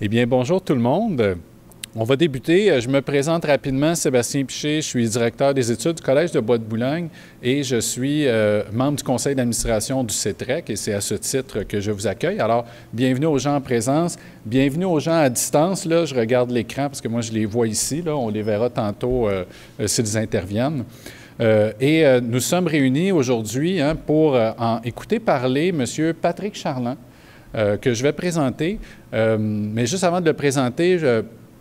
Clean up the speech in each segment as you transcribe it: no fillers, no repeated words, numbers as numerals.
Eh bien, bonjour tout le monde. On va débuter. Je me présente rapidement, Sébastien Piché. Je suis directeur des études du Collège de Bois-de-Boulogne et je suis membre du conseil d'administration du CETREC et c'est à ce titre que je vous accueille. Alors, bienvenue aux gens en présence, bienvenue aux gens à distance. Là, je regarde l'écran parce que moi, je les vois ici. Là, on les verra tantôt s'ils interviennent. Nous sommes réunis aujourd'hui pour en écouter parler M. Patrick Charland, que je vais présenter. Mais juste avant de le présenter,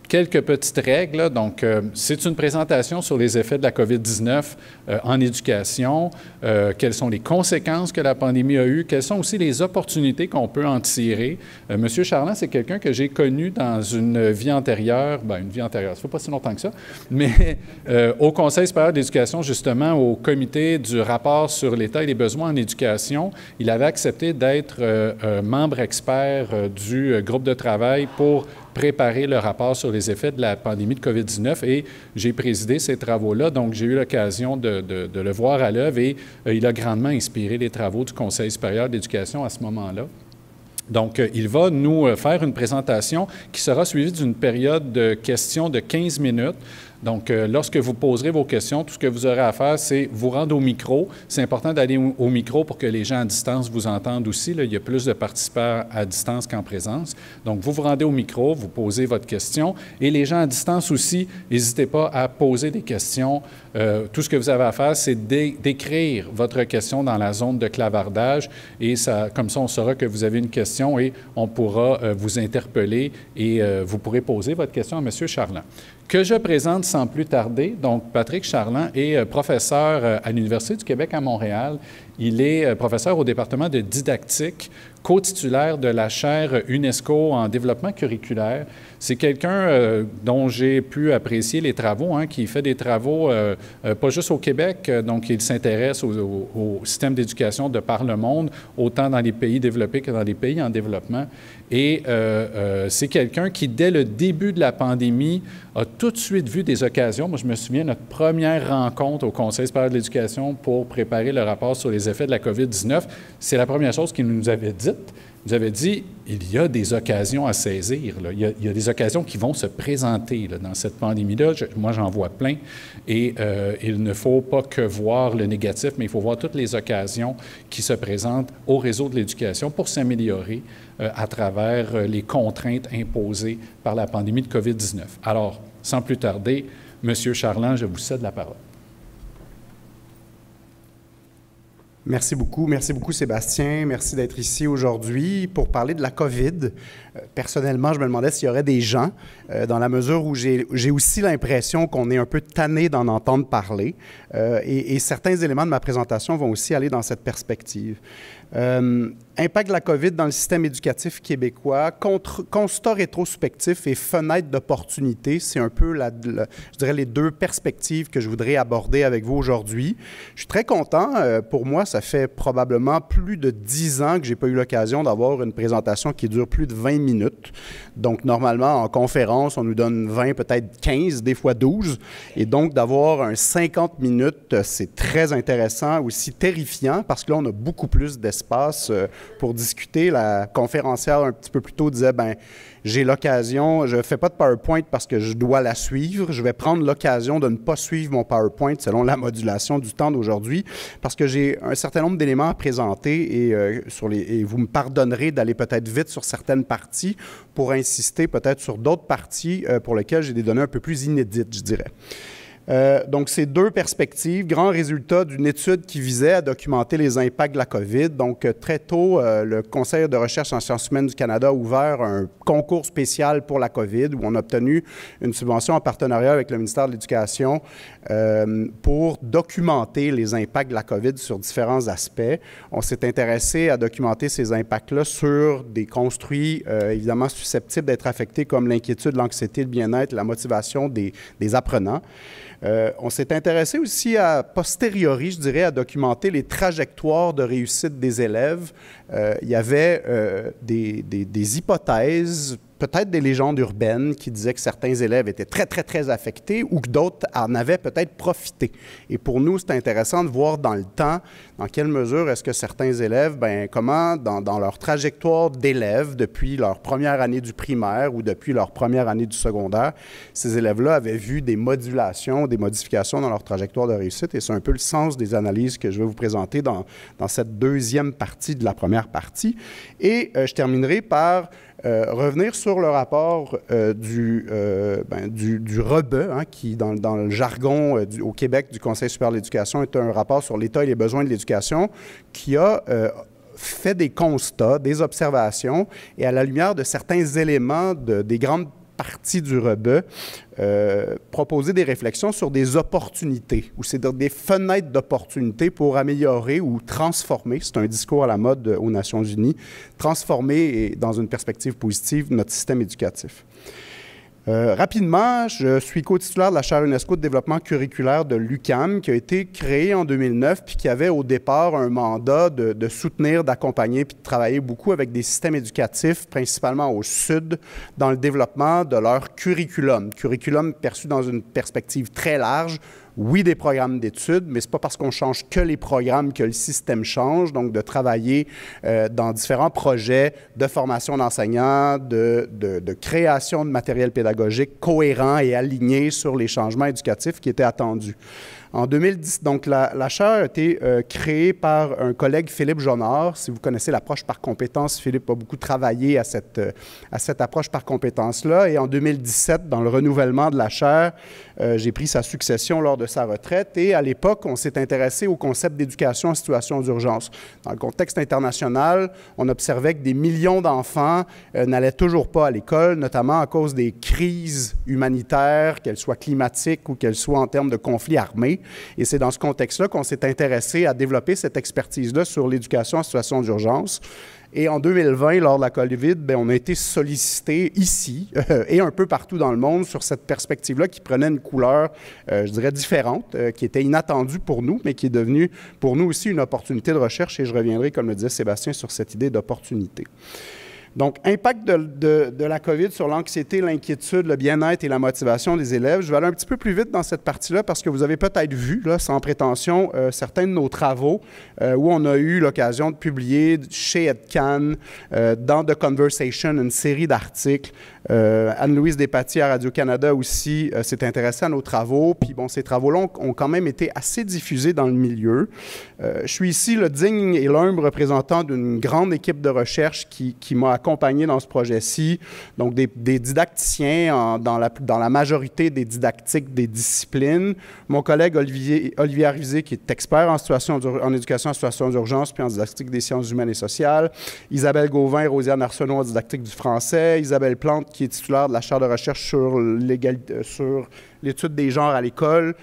quelques petites règles. Là. Donc, c'est une présentation sur les effets de la COVID-19 en éducation, quelles sont les conséquences que la pandémie a eues, quelles sont aussi les opportunités qu'on peut en tirer. Monsieur Charland, c'est quelqu'un que j'ai connu dans une vie antérieure, une vie antérieure, ça fait pas si longtemps que ça, mais au Conseil supérieur d'éducation, justement, au comité du rapport sur l'État et les besoins en éducation, il avait accepté d'être membre expert du groupe de travail pour préparer le rapport sur les effets de la pandémie de COVID-19 et j'ai présidé ces travaux-là, donc j'ai eu l'occasion de le voir à l'œuvre et il a grandement inspiré les travaux du Conseil supérieur d'éducation à ce moment-là. Donc, il va nous faire une présentation qui sera suivie d'une période de questions de 15 minutes. Donc, lorsque vous poserez vos questions, tout ce que vous aurez à faire, c'est vous rendre au micro. C'est important d'aller au micro pour que les gens à distance vous entendent aussi. Là, il y a plus de participants à distance qu'en présence. Donc, vous vous rendez au micro, vous posez votre question. Et les gens à distance aussi, n'hésitez pas à poser des questions. Tout ce que vous avez à faire, c'est d'écrire votre question dans la zone de clavardage. Et ça, comme ça, on saura que vous avez une question et on pourra vous interpeller et vous pourrez poser votre question à M. Charland. Que je présente sans plus tarder. Donc, Patrick Charland est professeur à l'Université du Québec à Montréal. Il est professeur au département de didactique, co-titulaire de la chaire UNESCO en développement curriculaire. C'est quelqu'un dont j'ai pu apprécier les travaux, qui fait des travaux pas juste au Québec, donc il s'intéresse au système d'éducation de par le monde, autant dans les pays développés que dans les pays en développement. Et c'est quelqu'un qui, dès le début de la pandémie, a tout de suite vu des occasions. Moi, je me souviens de notre première rencontre au Conseil supérieur de l'éducation pour préparer le rapport sur les effets de la COVID-19. C'est la première chose qu'il nous avait dite. Il nous avait dit, il y a des occasions à saisir. Là. Il y a des occasions qui vont se présenter là, dans cette pandémie-là. Moi, j'en vois plein. Et il ne faut pas que voir le négatif, mais il faut voir toutes les occasions qui se présentent au réseau de l'éducation pour s'améliorer à travers les contraintes imposées par la pandémie de COVID-19. Alors, sans plus tarder, M. Charland, je vous cède la parole. Merci beaucoup Sébastien. Merci d'être ici aujourd'hui pour parler de la COVID. Personnellement, je me demandais s'il y aurait des gens, dans la mesure où j'ai aussi l'impression qu'on est un peu tanné d'en entendre parler. Et certains éléments de ma présentation vont aussi aller dans cette perspective. Impact de la COVID dans le système éducatif québécois, constat rétrospectif et fenêtre d'opportunité, c'est un peu, je dirais, les deux perspectives que je voudrais aborder avec vous aujourd'hui. Je suis très content. Pour moi, ça fait probablement plus de 10 ans que je n'ai pas eu l'occasion d'avoir une présentation qui dure plus de 20 minutes. Donc, normalement, en conférence, on nous donne 20, peut-être 15, des fois 12. Et donc, d'avoir un 50 minutes, c'est très intéressant, aussi terrifiant, parce que là, on a beaucoup plus d'espace pour discuter. La conférencière, un petit peu plus tôt, disait, j'ai l'occasion, je ne fais pas de PowerPoint parce que je dois la suivre. Je vais prendre l'occasion de ne pas suivre mon PowerPoint selon la modulation du temps d'aujourd'hui parce que j'ai un certain nombre d'éléments à présenter et vous me pardonnerez d'aller peut-être vite sur certaines parties pour insister peut-être sur d'autres parties pour lesquelles j'ai des données un peu plus inédites, je dirais. Donc, c'est deux perspectives. Grand résultat d'une étude qui visait à documenter les impacts de la COVID. Donc, très tôt, le Conseil de recherche en sciences humaines du Canada a ouvert un concours spécial pour la COVID où on a obtenu une subvention en partenariat avec le ministère de l'Éducation pour documenter les impacts de la COVID sur différents aspects. On s'est intéressé à documenter ces impacts-là sur des construits évidemment susceptibles d'être affectés comme l'inquiétude, l'anxiété, le bien-être, la motivation des apprenants. On s'est intéressé aussi à posteriori, je dirais, à documenter les trajectoires de réussite des élèves. Il y avait des hypothèses peut-être des légendes urbaines qui disaient que certains élèves étaient très, très, très affectés ou que d'autres en avaient peut-être profité. Et pour nous, c'est intéressant de voir dans le temps, dans quelle mesure est-ce que certains élèves, comment dans leur trajectoire d'élèves, depuis leur première année du primaire ou depuis leur première année du secondaire, ces élèves-là avaient vu des modulations, des modifications dans leur trajectoire de réussite. Et c'est un peu le sens des analyses que je vais vous présenter dans cette deuxième partie de la première partie. Et je terminerai par revenir sur le rapport du REBE, qui, dans le jargon au Québec du Conseil supérieur de l'éducation, est un rapport sur l'état et les besoins de l'éducation qui a fait des constats, des observations, et à la lumière de certains éléments des grandes partie du REBE, proposer des réflexions sur des opportunités, ou c'est des fenêtres d'opportunités pour améliorer ou transformer, c'est un discours à la mode aux Nations Unies, transformer dans une perspective positive notre système éducatif. Rapidement, je suis co-titulaire de la chaire UNESCO de développement curriculaire de l'UQAM, qui a été créée en 2009, puis qui avait au départ un mandat de soutenir, d'accompagner, puis de travailler beaucoup avec des systèmes éducatifs, principalement au Sud, dans le développement de leur curriculum. Curriculum perçu dans une perspective très large. Oui, des programmes d'études, mais ce n'est pas parce qu'on change que les programmes que le système change. Donc, de travailler dans différents projets de formation d'enseignants, de création de matériel pédagogique cohérent et aligné sur les changements éducatifs qui étaient attendus. En 2010, donc, la chaire a été créée par un collègue, Philippe Jonard. Si vous connaissez l'approche par compétences, Philippe a beaucoup travaillé à cette approche par compétences-là. Et en 2017, dans le renouvellement de la chaire, j'ai pris sa succession lors de sa retraite. Et à l'époque, on s'est intéressé au concept d'éducation en situation d'urgence. Dans le contexte international, on observait que des millions d'enfants n'allaient toujours pas à l'école, notamment à cause des crises humanitaires, qu'elles soient climatiques ou qu'elles soient en termes de conflits armés. Et c'est dans ce contexte-là qu'on s'est intéressé à développer cette expertise-là sur l'éducation en situation d'urgence. Et en 2020, lors de la COVID, on a été sollicité ici et un peu partout dans le monde sur cette perspective-là qui prenait une couleur, je dirais, différente, qui était inattendue pour nous, mais qui est devenue pour nous aussi une opportunité de recherche. Et je reviendrai, comme le disait Sébastien, sur cette idée d'opportunité. Donc, impact de la COVID sur l'anxiété, l'inquiétude, le bien-être et la motivation des élèves. Je vais aller un petit peu plus vite dans cette partie-là parce que vous avez peut-être vu, là, sans prétention, certains de nos travaux où on a eu l'occasion de publier chez EdCan, dans The Conversation, une série d'articles. Anne-Louise Despatie à Radio-Canada aussi s'est intéressée à nos travaux. Puis, bon, ces travaux-là ont quand même été assez diffusés dans le milieu. Je suis ici le digne et l'humble représentant d'une grande équipe de recherche qui m'a accompagné dans ce projet-ci, donc des didacticiens dans la majorité des didactiques des disciplines. Mon collègue Olivier Arvizé, qui est expert en éducation en situation d'urgence puis en didactique des sciences humaines et sociales. Isabelle Gauvin et Rosiane Arsenault en didactique du français. Isabelle Plante, qui est titulaire de la chaire de recherche sur l'étude des genres à l'école.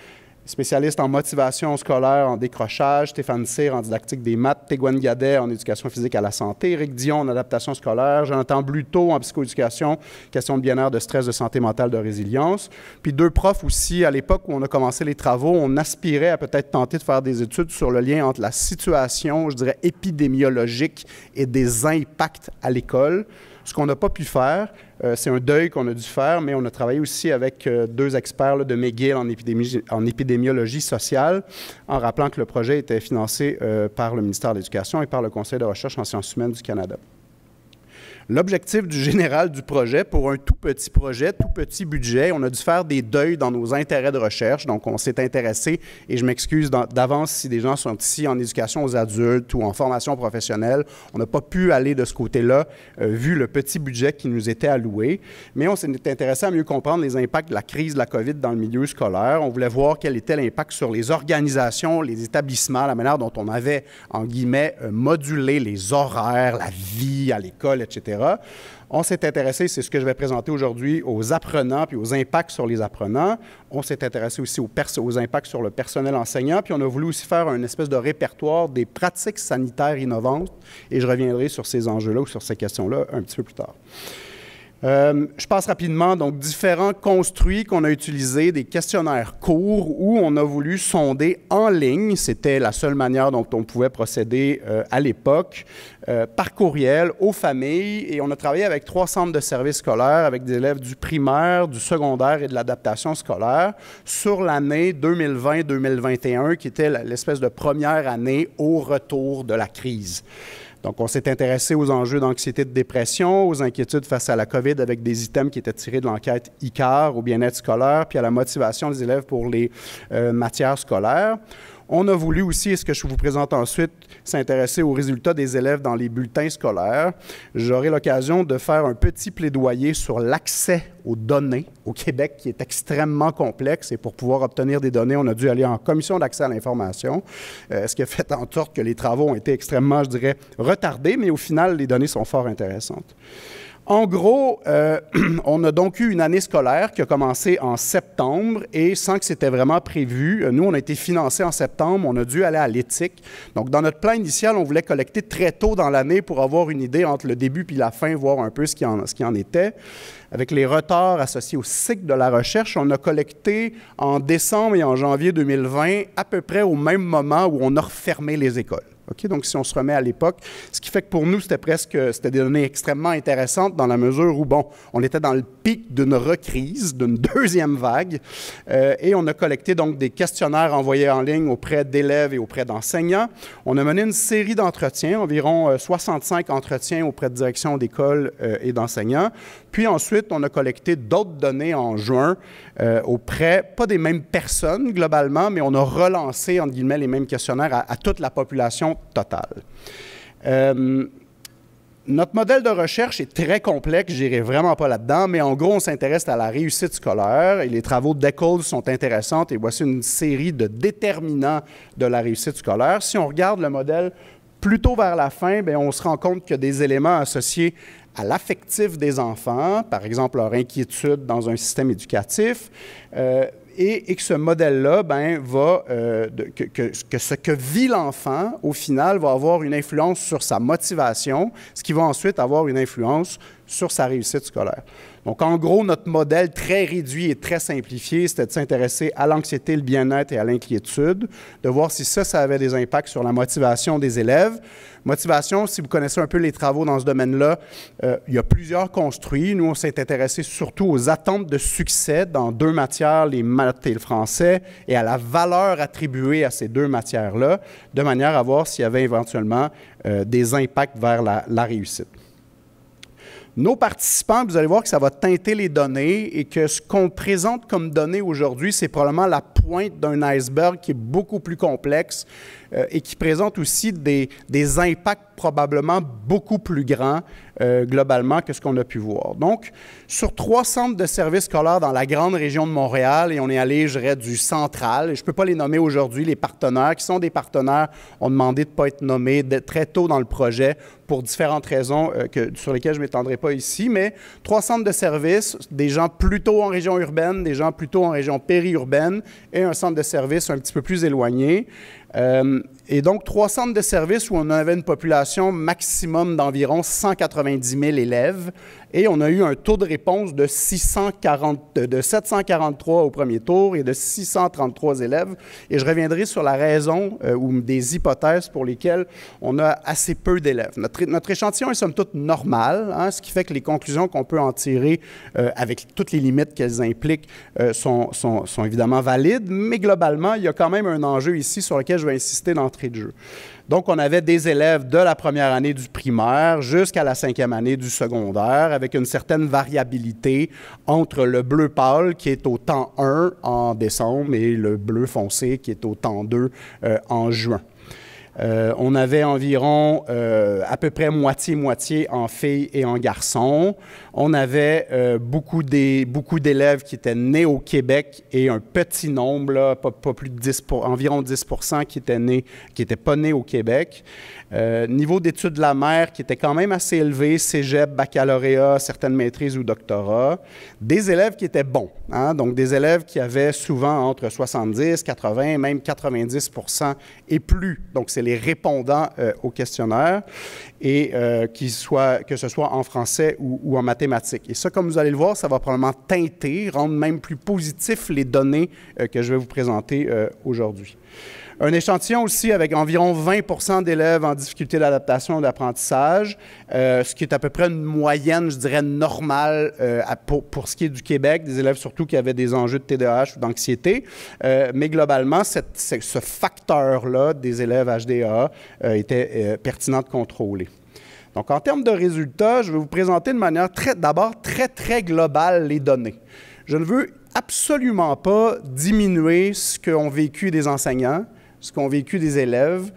Spécialiste en motivation scolaire, en décrochage, Stéphane Cyr en didactique des maths, Tégouane Gadet en éducation physique à la santé, Éric Dion en adaptation scolaire, Jonathan Bluteau en psychoéducation, question de bien-être, de stress, de santé mentale, de résilience. Puis deux profs aussi, à l'époque où on a commencé les travaux, on aspirait à peut-être tenter de faire des études sur le lien entre la situation, je dirais, épidémiologique et des impacts à l'école. Ce qu'on n'a pas pu faire, c'est un deuil qu'on a dû faire, mais on a travaillé aussi avec deux experts là, de McGill en épidémiologie sociale, en rappelant que le projet était financé par le ministère de l'Éducation et par le Conseil de recherche en sciences humaines du Canada. L'objectif général du projet, pour un tout petit projet, tout petit budget, on a dû faire des deuils dans nos intérêts de recherche. Donc, on s'est intéressé, et je m'excuse d'avance si des gens sont ici en éducation aux adultes ou en formation professionnelle. On n'a pas pu aller de ce côté-là, vu le petit budget qui nous était alloué. Mais on s'est intéressé à mieux comprendre les impacts de la crise de la COVID dans le milieu scolaire. On voulait voir quel était l'impact sur les organisations, les établissements, la manière dont on avait, en guillemets, modulé les horaires, la vie à l'école, etc. On s'est intéressé, c'est ce que je vais présenter aujourd'hui, aux apprenants puis aux impacts sur les apprenants. On s'est intéressé aussi aux impacts sur le personnel enseignant, puis on a voulu aussi faire une espèce de répertoire des pratiques sanitaires innovantes, et je reviendrai sur ces enjeux-là ou sur ces questions-là un petit peu plus tard. Je passe rapidement, donc différents construits qu'on a utilisés, des questionnaires courts où on a voulu sonder en ligne, c'était la seule manière dont on pouvait procéder à l'époque, par courriel aux familles, et on a travaillé avec 3 centres de services scolaires, avec des élèves du primaire, du secondaire et de l'adaptation scolaire, sur l'année 2020-2021, qui était l'espèce de première année au retour de la crise. Donc, on s'est intéressé aux enjeux d'anxiété, de dépression, aux inquiétudes face à la COVID avec des items qui étaient tirés de l'enquête ICAR, au bien-être scolaire, puis à la motivation des élèves pour les matières scolaires. On a voulu aussi, et ce que je vous présente ensuite, s'intéresser aux résultats des élèves dans les bulletins scolaires. J'aurai l'occasion de faire un petit plaidoyer sur l'accès aux données au Québec, qui est extrêmement complexe. Et pour pouvoir obtenir des données, on a dû aller en commission d'accès à l'information, ce qui a fait en sorte que les travaux ont été extrêmement, je dirais, retardés, mais au final, les données sont fort intéressantes. En gros, on a donc eu une année scolaire qui a commencé en septembre et sans que c'était vraiment prévu, nous, on a été financés en septembre, on a dû aller à l'éthique. Donc, dans notre plan initial, on voulait collecter très tôt dans l'année pour avoir une idée entre le début et la fin, voir un peu ce qui en était. Avec les retards associés au cycle de la recherche, on a collecté en décembre et en janvier 2020 à peu près au même moment où on a refermé les écoles. Okay? Donc, si on se remet à l'époque, ce qui fait que pour nous, c'était des données extrêmement intéressantes dans la mesure où, bon, on était dans le pic d'une recrise, d'une deuxième vague, et on a collecté donc des questionnaires envoyés en ligne auprès d'élèves et auprès d'enseignants. On a mené une série d'entretiens, environ 65 entretiens auprès de directions d'écoles et d'enseignants. Puis ensuite, on a collecté d'autres données en juin auprès, pas des mêmes personnes globalement, mais on a relancé, entre guillemets, les mêmes questionnaires à toute la population totale. Notre modèle de recherche est très complexe, je n'irai vraiment pas là-dedans, mais en gros, on s'intéresse à la réussite scolaire et les travaux d'Eccles sont intéressants et voici une série de déterminants de la réussite scolaire. Si on regarde le modèle plutôt vers la fin, bien, on se rend compte qu'il y a des éléments associés à l'affectif des enfants, par exemple leur inquiétude dans un système éducatif, et que ce modèle-là, ben, que ce que vit l'enfant, au final, va avoir une influence sur sa motivation, ce qui va ensuite avoir une influence sur sa réussite scolaire. Donc, en gros, notre modèle très réduit et très simplifié, c'était de s'intéresser à l'anxiété, le bien-être et à l'inquiétude, de voir si ça avait des impacts sur la motivation des élèves. Motivation, si vous connaissez un peu les travaux dans ce domaine-là, il y a plusieurs construits. Nous, on s'est intéressé surtout aux attentes de succès dans 2 matières, les maths et le français, et à la valeur attribuée à ces 2 matières-là, de manière à voir s'il y avait éventuellement des impacts vers la réussite. Nos participants, vous allez voir que ça va teinter les données et que ce qu'on présente comme données aujourd'hui, c'est probablement la pointe d'un iceberg qui est beaucoup plus complexe et qui présente aussi des impacts probablement beaucoup plus grands globalement que ce qu'on a pu voir. Donc, sur 3 centres de services scolaires dans la grande région de Montréal, et on est allé, je dirais, du central, et je ne peux pas les nommer aujourd'hui, les partenaires, qui sont des partenaires, ont demandé de ne pas être nommés très tôt dans le projet pour différentes raisons sur lesquelles je ne m'étendrai pas ici, mais 3 centres de services, des gens plutôt en région urbaine, des gens plutôt en région périurbaine, et un centre de services un petit peu plus éloigné. Et donc, 3 centres de services où on avait une population maximum d'environ 190 000 élèves et on a eu un taux de réponse de 743 au premier tour et de 633 élèves. Et je reviendrai sur la raison ou des hypothèses pour lesquelles on a assez peu d'élèves. Notre échantillon est somme toute normal, hein, ce qui fait que les conclusions qu'on peut en tirer avec toutes les limites qu'elles impliquent sont évidemment valides, mais globalement, il y a quand même un enjeu ici sur lequel je vais insister d'entrée de jeu. Donc, on avait des élèves de la première année du primaire jusqu'à la 5e année du secondaire avec une certaine variabilité entre le bleu pâle qui est au temps 1 en décembre et le bleu foncé qui est au temps 2 en juin. On avait environ à peu près moitié-moitié en filles et en garçons. On avait beaucoup d'élèves qui étaient nés au Québec et un petit nombre, là, pas plus de 10%, environ 10% qui n'étaient pas nés au Québec. Niveau d'études de la mère qui était quand même assez élevé, cégep, baccalauréat, certaines maîtrises ou doctorats. Des élèves qui étaient bons, hein, donc des élèves qui avaient souvent entre 70, 80, même 90% et plus. Donc, c'est c'est les répondants au questionnaire, et que ce soit en français ou en mathématiques. Et ça, comme vous allez le voir, ça va probablement teinter, rendre même plus positif les données que je vais vous présenter aujourd'hui. Un échantillon aussi avec environ 20 d'élèves en difficulté d'adaptation et d'apprentissage, ce qui est à peu près une moyenne, je dirais, normale pour ce qui est du Québec, des élèves surtout qui avaient des enjeux de TDAH ou d'anxiété. Mais globalement, ce facteur-là des élèves HDA était pertinent de contrôler. Donc, en termes de résultats, je vais vous présenter de manière d'abord très globale les données. Je ne veux absolument pas diminuer ce qu'ont vécu des enseignants, ce qu'ont vécu des élèves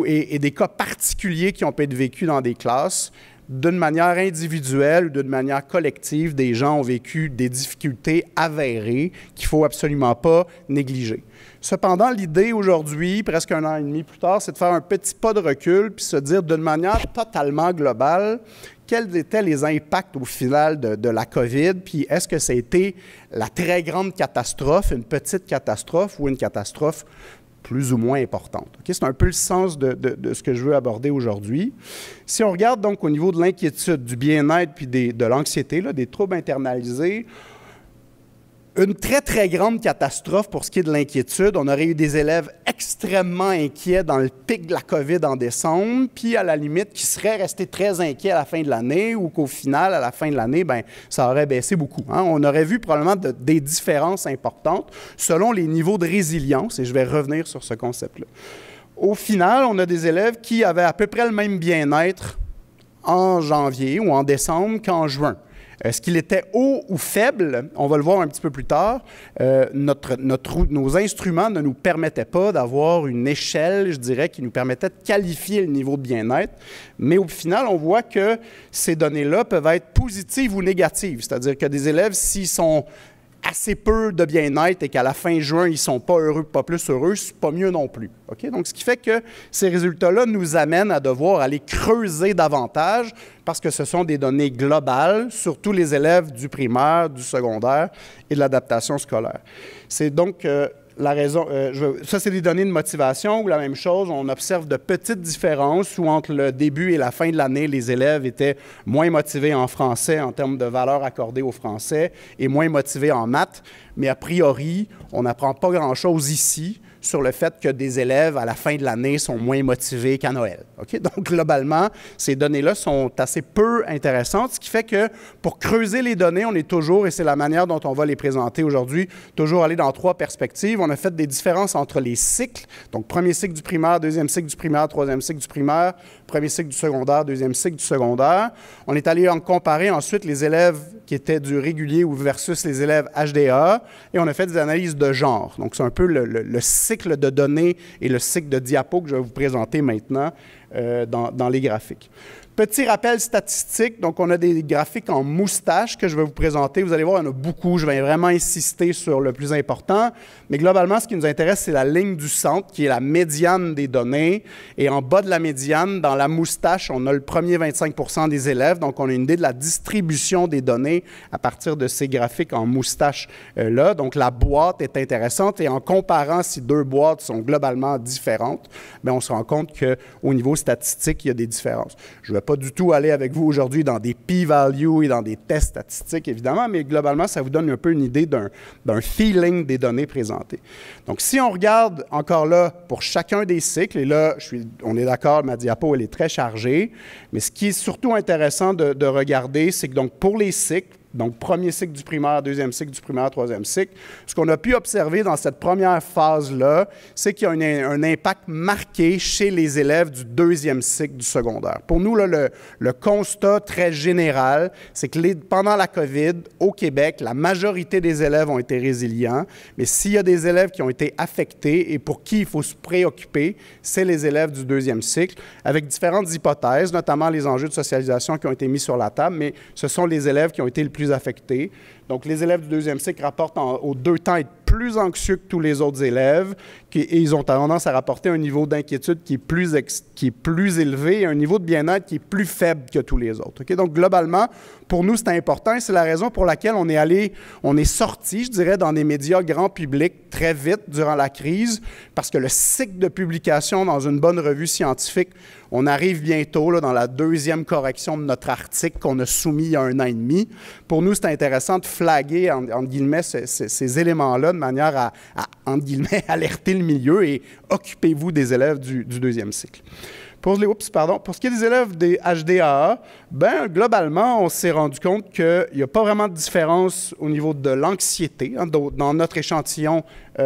et des cas particuliers qui ont pu être vécus dans des classes. D'une manière individuelle ou d'une manière collective, des gens ont vécu des difficultés avérées qu'il ne faut absolument pas négliger. Cependant, l'idée aujourd'hui, presque 1 an et demi plus tard, c'est de faire un petit pas de recul puis se dire d'une manière totalement globale quels étaient les impacts au final de la COVID, puis est-ce que ça a été la très grande catastrophe, une petite catastrophe ou une catastrophe plus ou moins importante. Okay? C'est un peu le sens de ce que je veux aborder aujourd'hui. Si on regarde donc au niveau de l'inquiétude, du bien-être puis de l'anxiété, des troubles internalisés, une très grande catastrophe pour ce qui est de l'inquiétude. On aurait eu des élèves extrêmement inquiets dans le pic de la COVID en décembre, puis à la limite qui seraient restés très inquiets à la fin de l'année ou qu'au final, à la fin de l'année, bien, ça aurait baissé beaucoup. Hein? On aurait vu probablement des différences importantes selon les niveaux de résilience, et je vais revenir sur ce concept-là. Au final, on a des élèves qui avaient à peu près le même bien-être en janvier ou en décembre qu'en juin. Est-ce qu'il était haut ou faible? On va le voir un petit peu plus tard. Nos instruments ne nous permettaient pas d'avoir une échelle, je dirais, qui nous permettait de qualifier le niveau de bien-être. Mais au final, on voit que ces données-là peuvent être positives ou négatives. C'est-à-dire que des élèves, s'ils sont assez peu de bien-être et qu'à la fin juin, ils ne sont pas heureux, pas plus heureux, c'est pas mieux non plus. Okay? Donc, ce qui fait que ces résultats-là nous amènent à devoir aller creuser davantage parce que ce sont des données globales sur tous les élèves du primaire, du secondaire et de l'adaptation scolaire. C'est donc la raison, ça, c'est des données de motivation où la même chose, on observe de petites différences où entre le début et la fin de l'année, les élèves étaient moins motivés en français en termes de valeur accordée au français et moins motivés en maths. Mais a priori, on n'apprend pas grand-chose ici sur le fait que des élèves, à la fin de l'année, sont moins motivés qu'à Noël. Okay? Donc, globalement, ces données-là sont assez peu intéressantes, ce qui fait que pour creuser les données, on est toujours, et c'est la manière dont on va les présenter aujourd'hui, toujours aller dans 3 perspectives. On a fait des différences entre les cycles, donc premier cycle du primaire, deuxième cycle du primaire, troisième cycle du primaire, premier cycle du secondaire, deuxième cycle du secondaire. On est allé en comparer ensuite les élèves qui étaient du régulier versus les élèves HDA, et on a fait des analyses de genre. Donc, c'est un peu le cycle de données et le cycle de diapos que je vais vous présenter maintenant dans les graphiques. Petit rappel statistique, donc on a des graphiques en moustache que je vais vous présenter. Vous allez voir, il y en a beaucoup. Je vais vraiment insister sur le plus important. Mais globalement, ce qui nous intéresse, c'est la ligne du centre, qui est la médiane des données. Et en bas de la médiane, dans la moustache, on a le premier 25 des élèves. Donc, on a une idée de la distribution des données à partir de ces graphiques en moustache-là. Donc, la boîte est intéressante. Et en comparant si 2 boîtes sont globalement différentes, bien, on se rend compte qu'au niveau statistique, il y a des différences. Je ne vais pas du tout aller avec vous aujourd'hui dans des p-values et dans des tests statistiques, évidemment, mais globalement, ça vous donne un peu une idée d'un feeling des données présentées. Donc, si on regarde encore là pour chacun des cycles, et là, on est d'accord, ma diapo, elle est très chargée, mais ce qui est surtout intéressant de regarder, c'est que donc pour les cycles, donc premier cycle du primaire, deuxième cycle du primaire, troisième cycle. Ce qu'on a pu observer dans cette première phase-là, c'est qu'il y a un impact marqué chez les élèves du deuxième cycle du secondaire. Pour nous, là, le constat très général, c'est que pendant la COVID, au Québec, la majorité des élèves ont été résilients, mais s'il y a des élèves qui ont été affectés et pour qui il faut se préoccuper, c'est les élèves du deuxième cycle, avec différentes hypothèses, notamment les enjeux de socialisation qui ont été mis sur la table, mais ce sont les élèves qui ont été le plus affectés. Donc, les élèves du deuxième cycle rapportent aux 2 temps être plus anxieux que tous les autres élèves et ils ont tendance à rapporter un niveau d'inquiétude qui est plus élevé et un niveau de bien-être qui est plus faible que tous les autres. Okay? Donc, globalement, pour nous, c'est important et c'est la raison pour laquelle on est sorti, je dirais, dans des médias grand public très vite durant la crise parce que le cycle de publication dans une bonne revue scientifique, on arrive bientôt là, dans la deuxième correction de notre article qu'on a soumis il y a 1 an et demi. Pour nous, c'est intéressant de flaguer, entre guillemets, ces éléments-là de manière à, entre guillemets, alerter le milieu et occupez-vous des élèves du deuxième cycle. Pour ce qui est des élèves des HDAA, globalement, on s'est rendu compte qu'il n'y a pas vraiment de différence au niveau de l'anxiété dans notre échantillon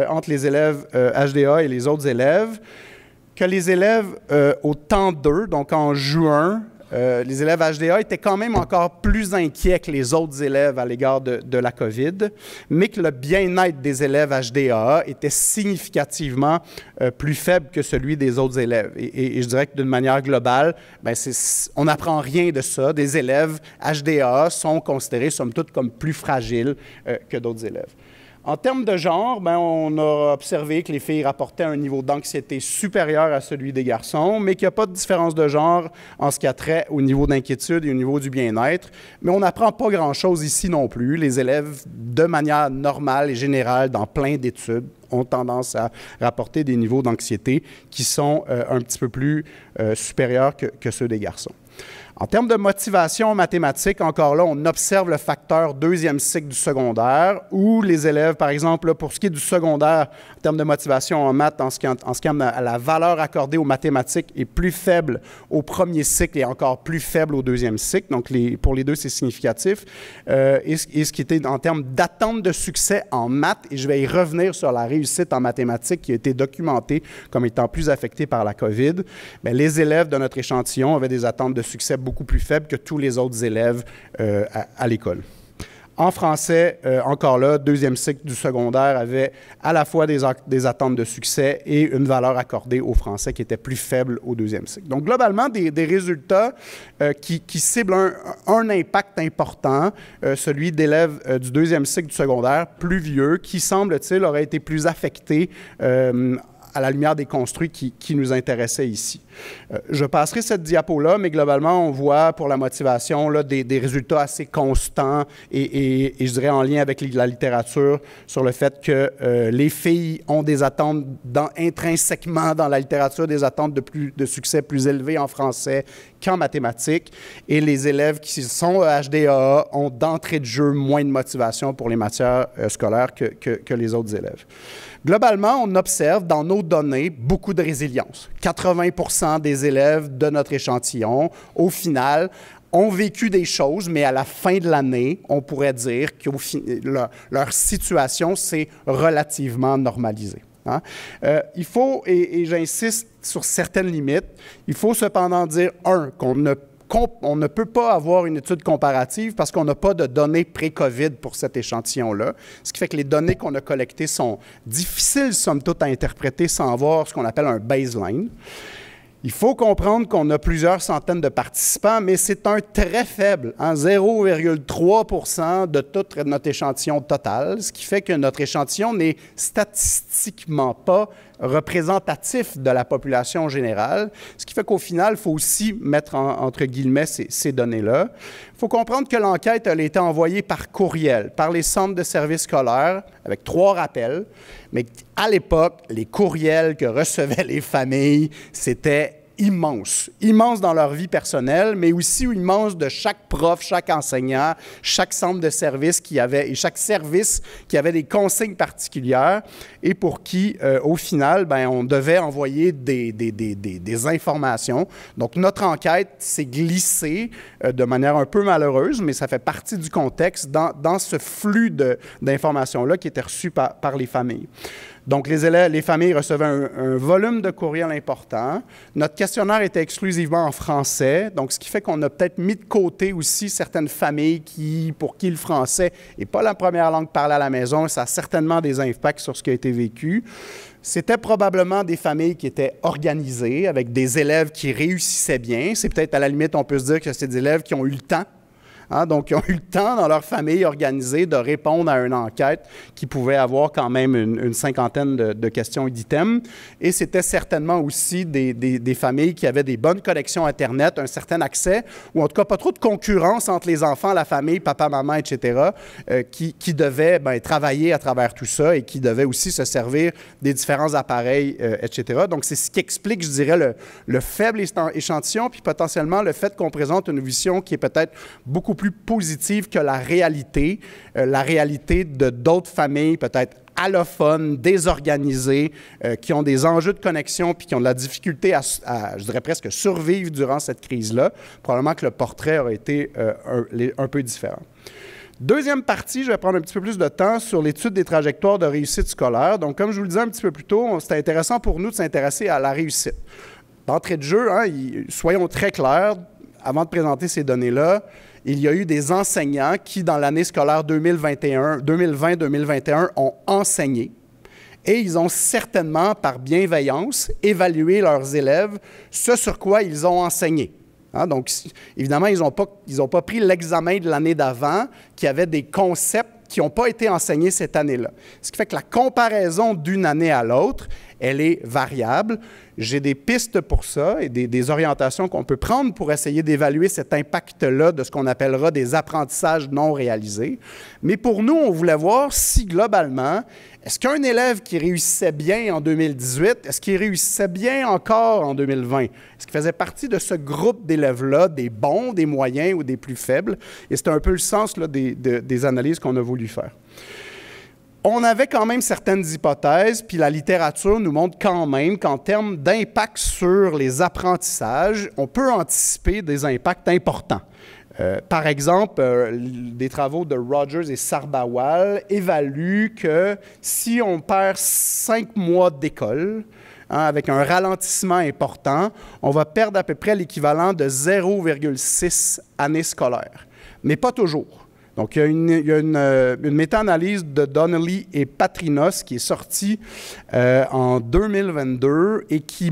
entre les élèves HDAA et les autres élèves. Que les élèves au temps 2, donc en juin, les élèves HDA étaient quand même encore plus inquiets que les autres élèves à l'égard de la COVID, mais que le bien-être des élèves HDA était significativement plus faible que celui des autres élèves. Et je dirais que d'une manière globale, on n'apprend rien de ça. Des élèves HDA sont considérés, somme toute, comme plus fragiles que d'autres élèves. En termes de genre, on a observé que les filles rapportaient un niveau d'anxiété supérieur à celui des garçons, mais qu'il n'y a pas de différence de genre en ce qui a trait au niveau d'inquiétude et au niveau du bien-être. Mais on n'apprend pas grand-chose ici non plus. Les élèves, de manière normale et générale, dans plein d'études, ont tendance à rapporter des niveaux d'anxiété qui sont un petit peu plus supérieurs que ceux des garçons. En termes de motivation en mathématiques, encore là, on observe le facteur deuxième cycle du secondaire où les élèves, par exemple, là, pour ce qui est du secondaire, en termes de motivation en maths, en ce qui a la valeur accordée aux mathématiques est plus faible au premier cycle et encore plus faible au deuxième cycle. Donc, pour les deux, c'est significatif. Et ce qui était en termes d'attente de succès en maths, et je vais y revenir sur la réussite en mathématiques qui a été documentée comme étant plus affectée par la COVID, les élèves de notre échantillon avaient des attentes de succès beaucoup plus faible que tous les autres élèves à l'école. En français, encore là, deuxième cycle du secondaire avait à la fois des attentes de succès et une valeur accordée au français qui était plus faible au deuxième cycle. Donc, globalement, des résultats qui ciblent un impact important, celui d'élèves du deuxième cycle du secondaire, plus vieux, qui, semble-t-il, aurait été plus affecté à la lumière des construits qui nous intéressaient ici. Je passerai cette diapo-là, mais globalement, on voit pour la motivation là, des résultats assez constants et je dirais en lien avec la littérature sur le fait que les filles ont des attentes intrinsèquement dans la littérature, des attentes de succès plus élevées en français qu'en mathématiques, et les élèves qui sont HDAA ont d'entrée de jeu moins de motivation pour les matières scolaires que les autres élèves. Globalement, on observe dans nos données beaucoup de résilience. 80% des élèves de notre échantillon, au final, ont vécu des choses, mais à la fin de l'année, on pourrait dire que leur situation s'est relativement normalisée. Hein? Il faut, et j'insiste sur certaines limites, il faut cependant dire, on ne peut pas avoir une étude comparative parce qu'on n'a pas de données pré-COVID pour cet échantillon-là, ce qui fait que les données qu'on a collectées sont difficiles, somme toute, à interpréter sans avoir ce qu'on appelle un baseline. Il faut comprendre qu'on a plusieurs centaines de participants, mais c'est un très faible, 0,3% de tout notre échantillon total, ce qui fait que notre échantillon n'est statistiquement pas représentatif de la population générale, ce qui fait qu'au final, il faut aussi mettre entre guillemets ces données-là. Il faut comprendre que l'enquête a été envoyée par courriel, par les centres de services scolaires, avec 3 rappels, mais à l'époque, les courriels que recevaient les familles, c'était immense dans leur vie personnelle, mais aussi immense de chaque prof, chaque enseignant, chaque centre de service et chaque service qui avait des consignes particulières et pour qui, au final, on devait envoyer des informations. Donc, notre enquête s'est glissée de manière un peu malheureuse, mais ça fait partie du contexte dans ce flux d'informations-là qui était reçu par les familles. Donc, les familles recevaient un volume de courriel important. Notre questionnaire était exclusivement en français, donc ce qui fait qu'on a peut-être mis de côté aussi certaines familles pour qui le français n'est pas la première langue parlée à la maison. Ça a certainement des impacts sur ce qui a été vécu. C'était probablement des familles qui étaient organisées, avec des élèves qui réussissaient bien. C'est peut-être, à la limite, on peut se dire que c'est des élèves qui ont eu le temps Hein? Donc, ils ont eu le temps dans leur famille organisée de répondre à une enquête qui pouvait avoir quand même une cinquantaine de questions et d'items. Et c'était certainement aussi des familles qui avaient des bonnes connexions Internet, un certain accès, ou en tout cas pas trop de concurrence entre les enfants, la famille, papa, maman, etc., qui devaient travailler à travers tout ça et qui devaient aussi se servir des différents appareils, etc. Donc, c'est ce qui explique, je dirais, le faible échantillon, puis potentiellement le fait qu'on présente une vision qui est peut-être beaucoup plus positive que la réalité de d'autres familles, peut-être allophones, désorganisées, qui ont des enjeux de connexion puis qui ont de la difficulté à, je dirais presque, survivre durant cette crise-là. Probablement que le portrait aurait été un peu différent. Deuxième partie, je vais prendre un petit peu plus de temps sur l'étude des trajectoires de réussite scolaire. Donc, comme je vous le disais un petit peu plus tôt, c'était intéressant pour nous de s'intéresser à la réussite. D'entrée de jeu, hein, soyons très clairs, avant de présenter ces données-là, il y a eu des enseignants qui, dans l'année scolaire 2020-2021, ont enseigné. Et ils ont certainement, par bienveillance, évalué leurs élèves, ce sur quoi ils ont enseigné. Hein, donc, évidemment, ils n'ont pas pris l'examen de l'année d'avant, qui avait des concepts qui n'ont pas été enseignés cette année-là. Ce qui fait que la comparaison d'une année à l'autre, elle est variable. J'ai des pistes pour ça et des orientations qu'on peut prendre pour essayer d'évaluer cet impact-là de ce qu'on appellera des apprentissages non réalisés. Mais pour nous, on voulait voir si, globalement, est-ce qu'un élève qui réussissait bien en 2018, est-ce qu'il réussissait bien encore en 2020? Est-ce qu'il faisait partie de ce groupe d'élèves-là, des bons, des moyens ou des plus faibles? Et c'est un peu le sens là, des analyses qu'on a voulu faire. On avait quand même certaines hypothèses, puis la littérature nous montre quand même qu'en termes d'impact sur les apprentissages, on peut anticiper des impacts importants. Par exemple, des travaux de Rogers et Sarbawal évaluent que si on perd 5 mois d'école, hein, avec un ralentissement important, on va perdre à peu près l'équivalent de 0,6 années scolaires. Mais pas toujours. Donc, il y a une méta-analyse de Donnelly et Patrinos qui est sortie en 2022 et qui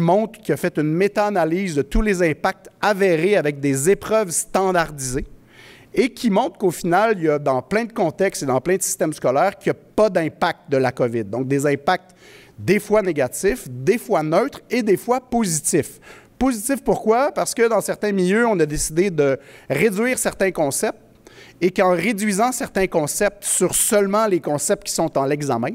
a fait une méta-analyse de tous les impacts avérés avec des épreuves standardisées et qui montre qu'au final, il y a dans plein de contextes et dans plein de systèmes scolaires qu'il n'y a pas d'impact de la COVID. Donc, des impacts des fois négatifs, des fois neutres et des fois positifs. Positifs pourquoi? Parce que dans certains milieux, on a décidé de réduire certains concepts et qu'en réduisant certains concepts sur seulement les concepts qui sont en l'examen,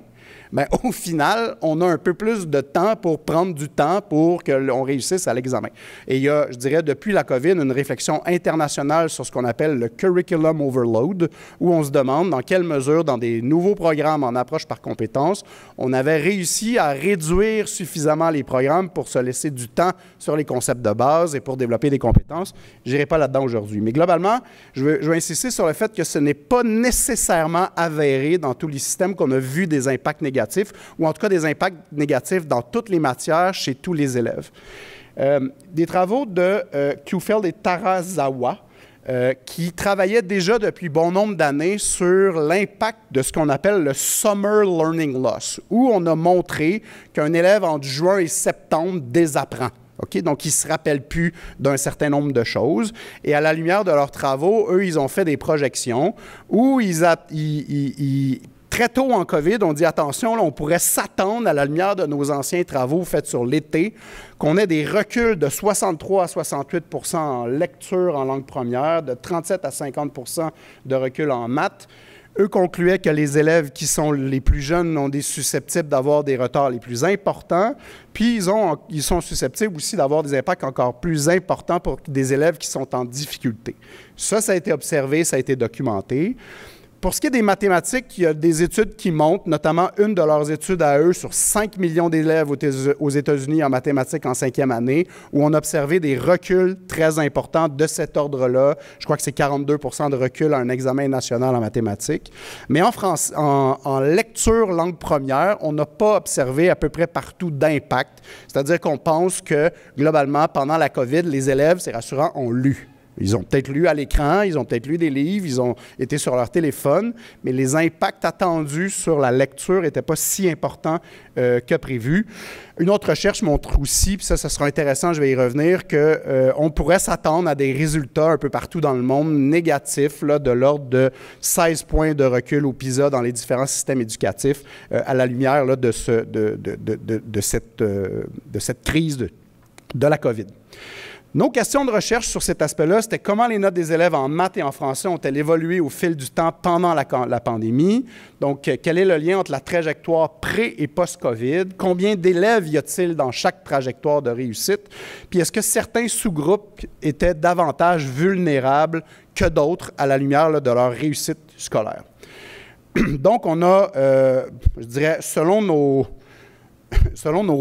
bien, au final, on a un peu plus de temps pour prendre du temps pour qu'on réussisse à l'examen. Et il y a, je dirais, depuis la COVID, une réflexion internationale sur ce qu'on appelle le curriculum overload, où on se demande dans quelle mesure, dans des nouveaux programmes en approche par compétences, on avait réussi à réduire suffisamment les programmes pour se laisser du temps sur les concepts de base et pour développer des compétences. Je n'irai pas là-dedans aujourd'hui. Mais globalement, je veux insister sur le fait que ce n'est pas nécessairement avéré dans tous les systèmes qu'on a vu des impacts négatifs, ou en tout cas des impacts négatifs dans toutes les matières chez tous les élèves. Des travaux de Kuhfeld et Tarazawa qui travaillaient déjà depuis bon nombre d'années sur l'impact de ce qu'on appelle le Summer Learning Loss, où on a montré qu'un élève entre juin et septembre désapprend. Okay? Donc, ils ne se rappellent plus d'un certain nombre de choses. Et à la lumière de leurs travaux, eux, ils ont fait des projections où très tôt en COVID, on dit attention, là, on pourrait s'attendre à la lumière de nos anciens travaux faits sur l'été, qu'on ait des reculs de 63 à 68 % en lecture en langue première, de 37 à 50 % de recul en maths. Eux concluaient que les élèves qui sont les plus jeunes ont des susceptibles d'avoir des retards les plus importants, puis ils sont susceptibles aussi d'avoir des impacts encore plus importants pour des élèves qui sont en difficulté. Ça a été observé, ça a été documenté. Pour ce qui est des mathématiques, il y a des études qui montrent, notamment une de leurs études à eux sur 5 millions d'élèves aux États-Unis en mathématiques en 5e année, où on a observé des reculs très importants de cet ordre-là. Je crois que c'est 42 % de recul à un examen national en mathématiques. Mais en lecture langue première, on n'a pas observé à peu près partout d'impact. C'est-à-dire qu'on pense que, globalement, pendant la COVID, les élèves, c'est rassurant, ont lu. Ils ont peut-être lu à l'écran, ils ont peut-être lu des livres, ils ont été sur leur téléphone, mais les impacts attendus sur la lecture n'étaient pas si importants que prévu. Une autre recherche montre aussi, puis ça sera intéressant, je vais y revenir, qu'on pourrait s'attendre à des résultats un peu partout dans le monde négatifs, là, de l'ordre de 16 points de recul au PISA dans les différents systèmes éducatifs à la lumière là, de cette crise de la COVID. Nos questions de recherche sur cet aspect-là, c'était comment les notes des élèves en maths et en français ont-elles évolué au fil du temps pendant la pandémie? Donc, quel est le lien entre la trajectoire pré- et post-COVID? Combien d'élèves y a-t-il dans chaque trajectoire de réussite? Puis, est-ce que certains sous-groupes étaient davantage vulnérables que d'autres à la lumière là, de leur réussite scolaire? Donc, on a, je dirais, selon nos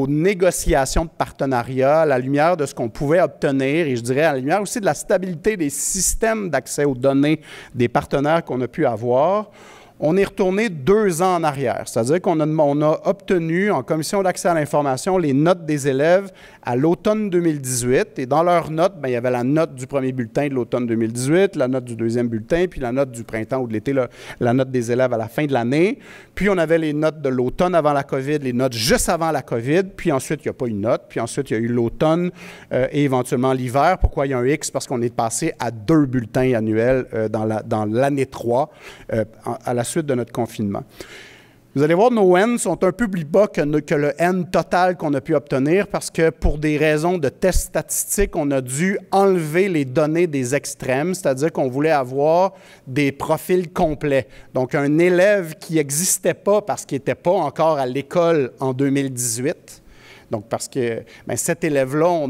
négociations de partenariat, à la lumière de ce qu'on pouvait obtenir, et je dirais à la lumière aussi de la stabilité des systèmes d'accès aux données des partenaires qu'on a pu avoir, on est retourné 2 ans en arrière. C'est-à-dire qu'on a obtenu en commission d'accès à l'information les notes des élèves à l'automne 2018. Et dans leurs notes, bien, il y avait la note du premier bulletin de l'automne 2018, la note du deuxième bulletin, puis la note du printemps ou de l'été, la note des élèves à la fin de l'année. Puis on avait les notes de l'automne avant la COVID, les notes juste avant la COVID. Puis ensuite, il n'y a pas eu de note. Puis ensuite, il y a eu l'automne et éventuellement l'hiver. Pourquoi il y a un X? Parce qu'on est passé à 2 bulletins annuels dans l'année 3 à la suite de notre confinement. Vous allez voir, nos N sont un peu plus bas que le N total qu'on a pu obtenir parce que pour des raisons de tests statistiques, on a dû enlever les données des extrêmes, c'est-à-dire qu'on voulait avoir des profils complets. Donc, un élève qui n'existait pas parce qu'il n'était pas encore à l'école en 2018. Donc, parce que cet élève-là,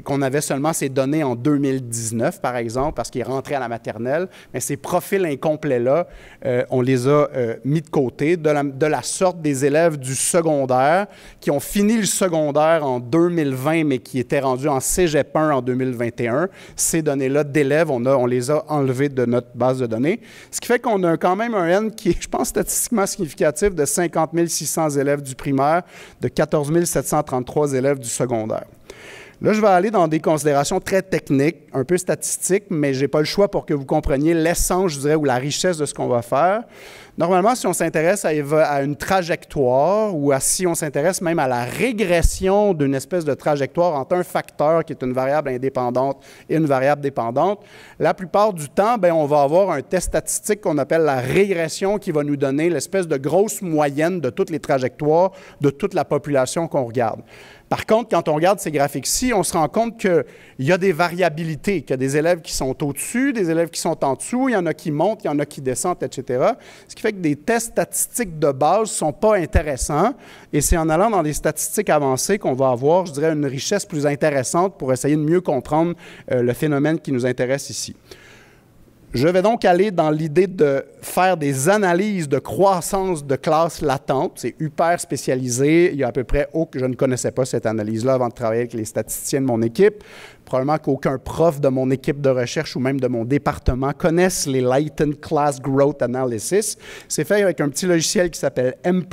qu'on avait seulement ses données en 2019, par exemple, parce qu'il est rentré à la maternelle, mais ces profils incomplets-là, on les a mis de côté, de la sorte des élèves du secondaire qui ont fini le secondaire en 2020, mais qui étaient rendus en Cégep 1 en 2021. Ces données-là d'élèves, on les a enlevées de notre base de données, ce qui fait qu'on a quand même un N qui est, je pense, statistiquement significatif de 50 600 élèves du primaire, de 14 733 élèves du secondaire. Là, je vais aller dans des considérations très techniques, un peu statistiques, mais je n'ai pas le choix pour que vous compreniez l'essence, je dirais, ou la richesse de ce qu'on va faire. Normalement, si on s'intéresse à une trajectoire ou si on s'intéresse même à la régression d'une espèce de trajectoire entre un facteur qui est une variable indépendante et une variable dépendante, la plupart du temps, bien, on va avoir un test statistique qu'on appelle la régression qui va nous donner l'espèce de grosse moyenne de toutes les trajectoires de toute la population qu'on regarde. Par contre, quand on regarde ces graphiques-ci, on se rend compte qu'il y a des variabilités, qu'il y a des élèves qui sont au-dessus, des élèves qui sont en dessous, il y en a qui montent, il y en a qui descendent, etc. Ce qui fait que des tests statistiques de base ne sont pas intéressants. Et c'est en allant dans des statistiques avancées qu'on va avoir, je dirais, une richesse plus intéressante pour essayer de mieux comprendre le phénomène qui nous intéresse ici. Je vais donc aller dans l'idée de faire des analyses de croissance de classes latentes. C'est hyper spécialisé. Il y a à peu près je ne connaissais pas cette analyse-là avant de travailler avec les statisticiens de mon équipe. Probablement qu'aucun prof de mon équipe de recherche ou même de mon département connaissent les Latent Class Growth Analysis. C'est fait avec un petit logiciel qui s'appelle M+,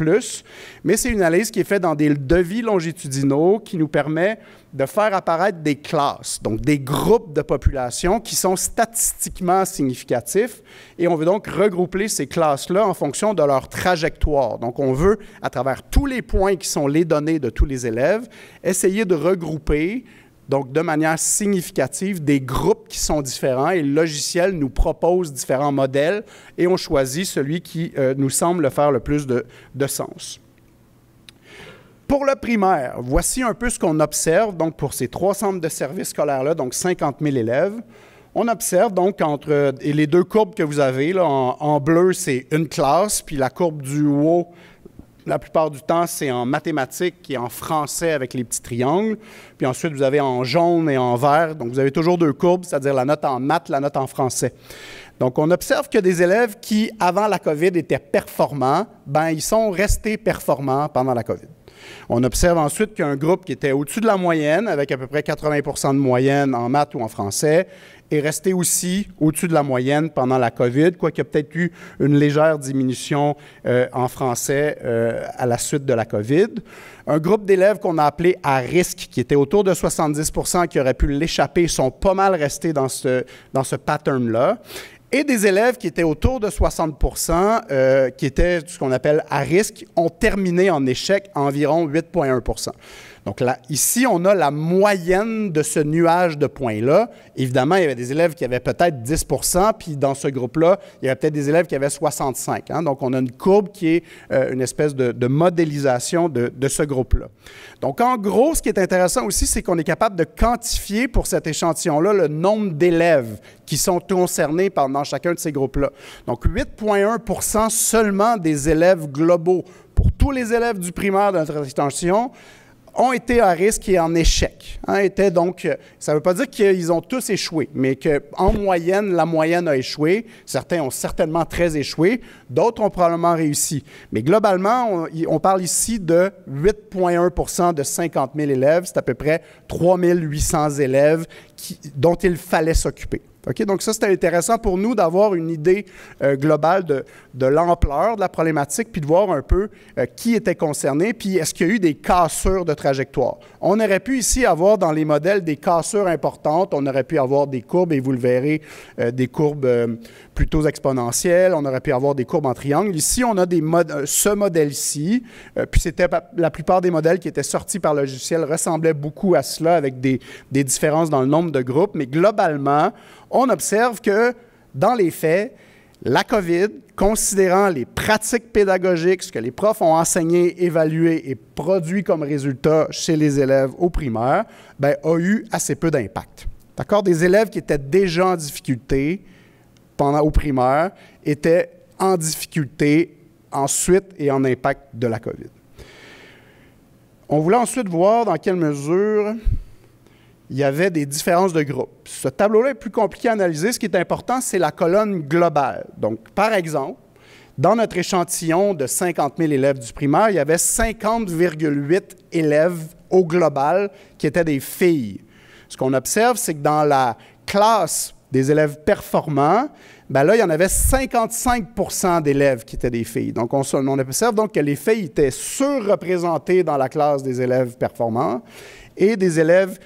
mais c'est une analyse qui est faite dans des devis longitudinaux qui nous permet de faire apparaître des classes, donc des groupes de population qui sont statistiquement significatifs, et on veut donc regrouper ces classes-là en fonction de leur trajectoire. Donc, on veut, à travers tous les points qui sont les données de tous les élèves, essayer de regrouper, donc de manière significative, des groupes qui sont différents, et le logiciel nous propose différents modèles, et on choisit celui qui nous semble faire le plus de sens. Pour le primaire, voici un peu ce qu'on observe donc pour ces 3 centres de services scolaires-là, donc 50 000 élèves. On observe donc et les 2 courbes que vous avez, là, en bleu, c'est une classe, puis la courbe du haut, la plupart du temps, c'est en mathématiques et en français avec les petits triangles. Puis ensuite, vous avez en jaune et en vert. Donc, vous avez toujours 2 courbes, c'est-à-dire la note en maths, la note en français. Donc, on observe que des élèves qui, avant la COVID, étaient performants, bien, ils sont restés performants pendant la COVID. On observe ensuite qu'il y a un groupe qui était au-dessus de la moyenne, avec à peu près 80 de moyenne en maths ou en français, est resté aussi au-dessus de la moyenne pendant la COVID, quoiqu'il y a peut-être eu une légère diminution en français à la suite de la COVID. Un groupe d'élèves qu'on a appelé à risque, qui était autour de 70 qui auraient pu l'échapper, sont pas mal restés dans ce pattern-là. Et des élèves qui étaient autour de 60 qui étaient ce qu'on appelle à risque, ont terminé en échec à environ 8,1 Donc là, ici, on a la moyenne de ce nuage de points-là. Évidemment, il y avait des élèves qui avaient peut-être 10 puis dans ce groupe-là, il y avait peut-être des élèves qui avaient 65 hein? Donc, on a une courbe qui est une espèce de modélisation de ce groupe-là. Donc, en gros, ce qui est intéressant aussi, c'est qu'on est capable de quantifier pour cet échantillon-là le nombre d'élèves qui sont concernés dans chacun de ces groupes-là. Donc, 8,1 seulement des élèves globaux pour tous les élèves du primaire de notre échantillon ont été à risque et en échec. Hein, donc, ça ne veut pas dire qu'ils ont tous échoué, mais qu'en moyenne, la moyenne a échoué. Certains ont certainement très échoué, d'autres ont probablement réussi. Mais globalement, on parle ici de 8,1 de 50 000 élèves. C'est à peu près 3 800 élèves dont il fallait s'occuper. Okay? Donc ça, c'était intéressant pour nous d'avoir une idée globale de l'ampleur de la problématique, puis de voir un peu qui était concerné, puis est-ce qu'il y a eu des cassures de trajectoire. On aurait pu ici avoir dans les modèles des cassures importantes, on aurait pu avoir des courbes, et vous le verrez, des courbes plutôt exponentielles, on aurait pu avoir des courbes en triangle. Ici, on a ce modèle-ci, puis c'était la plupart des modèles qui étaient sortis par le logiciel ressemblaient beaucoup à cela, avec des différences dans le nombre de groupes, mais globalement, on observe que, dans les faits, la COVID, considérant les pratiques pédagogiques, ce que les profs ont enseigné, évalué et produit comme résultat chez les élèves au primaire, a eu assez peu d'impact. D'accord? Des élèves qui étaient déjà en difficulté au primaire étaient en difficulté ensuite et en impact de la COVID. On voulait ensuite voir dans quelle mesure il y avait des différences de groupe. Ce tableau-là est plus compliqué à analyser. Ce qui est important, c'est la colonne globale. Donc, par exemple, dans notre échantillon de 50 000 élèves du primaire, il y avait 50,8 élèves au global qui étaient des filles. Ce qu'on observe, c'est que dans la classe des élèves performants, là, il y en avait 55 d'élèves qui étaient des filles. Donc, on observe donc que les filles étaient surreprésentées dans la classe des élèves performants et des élèves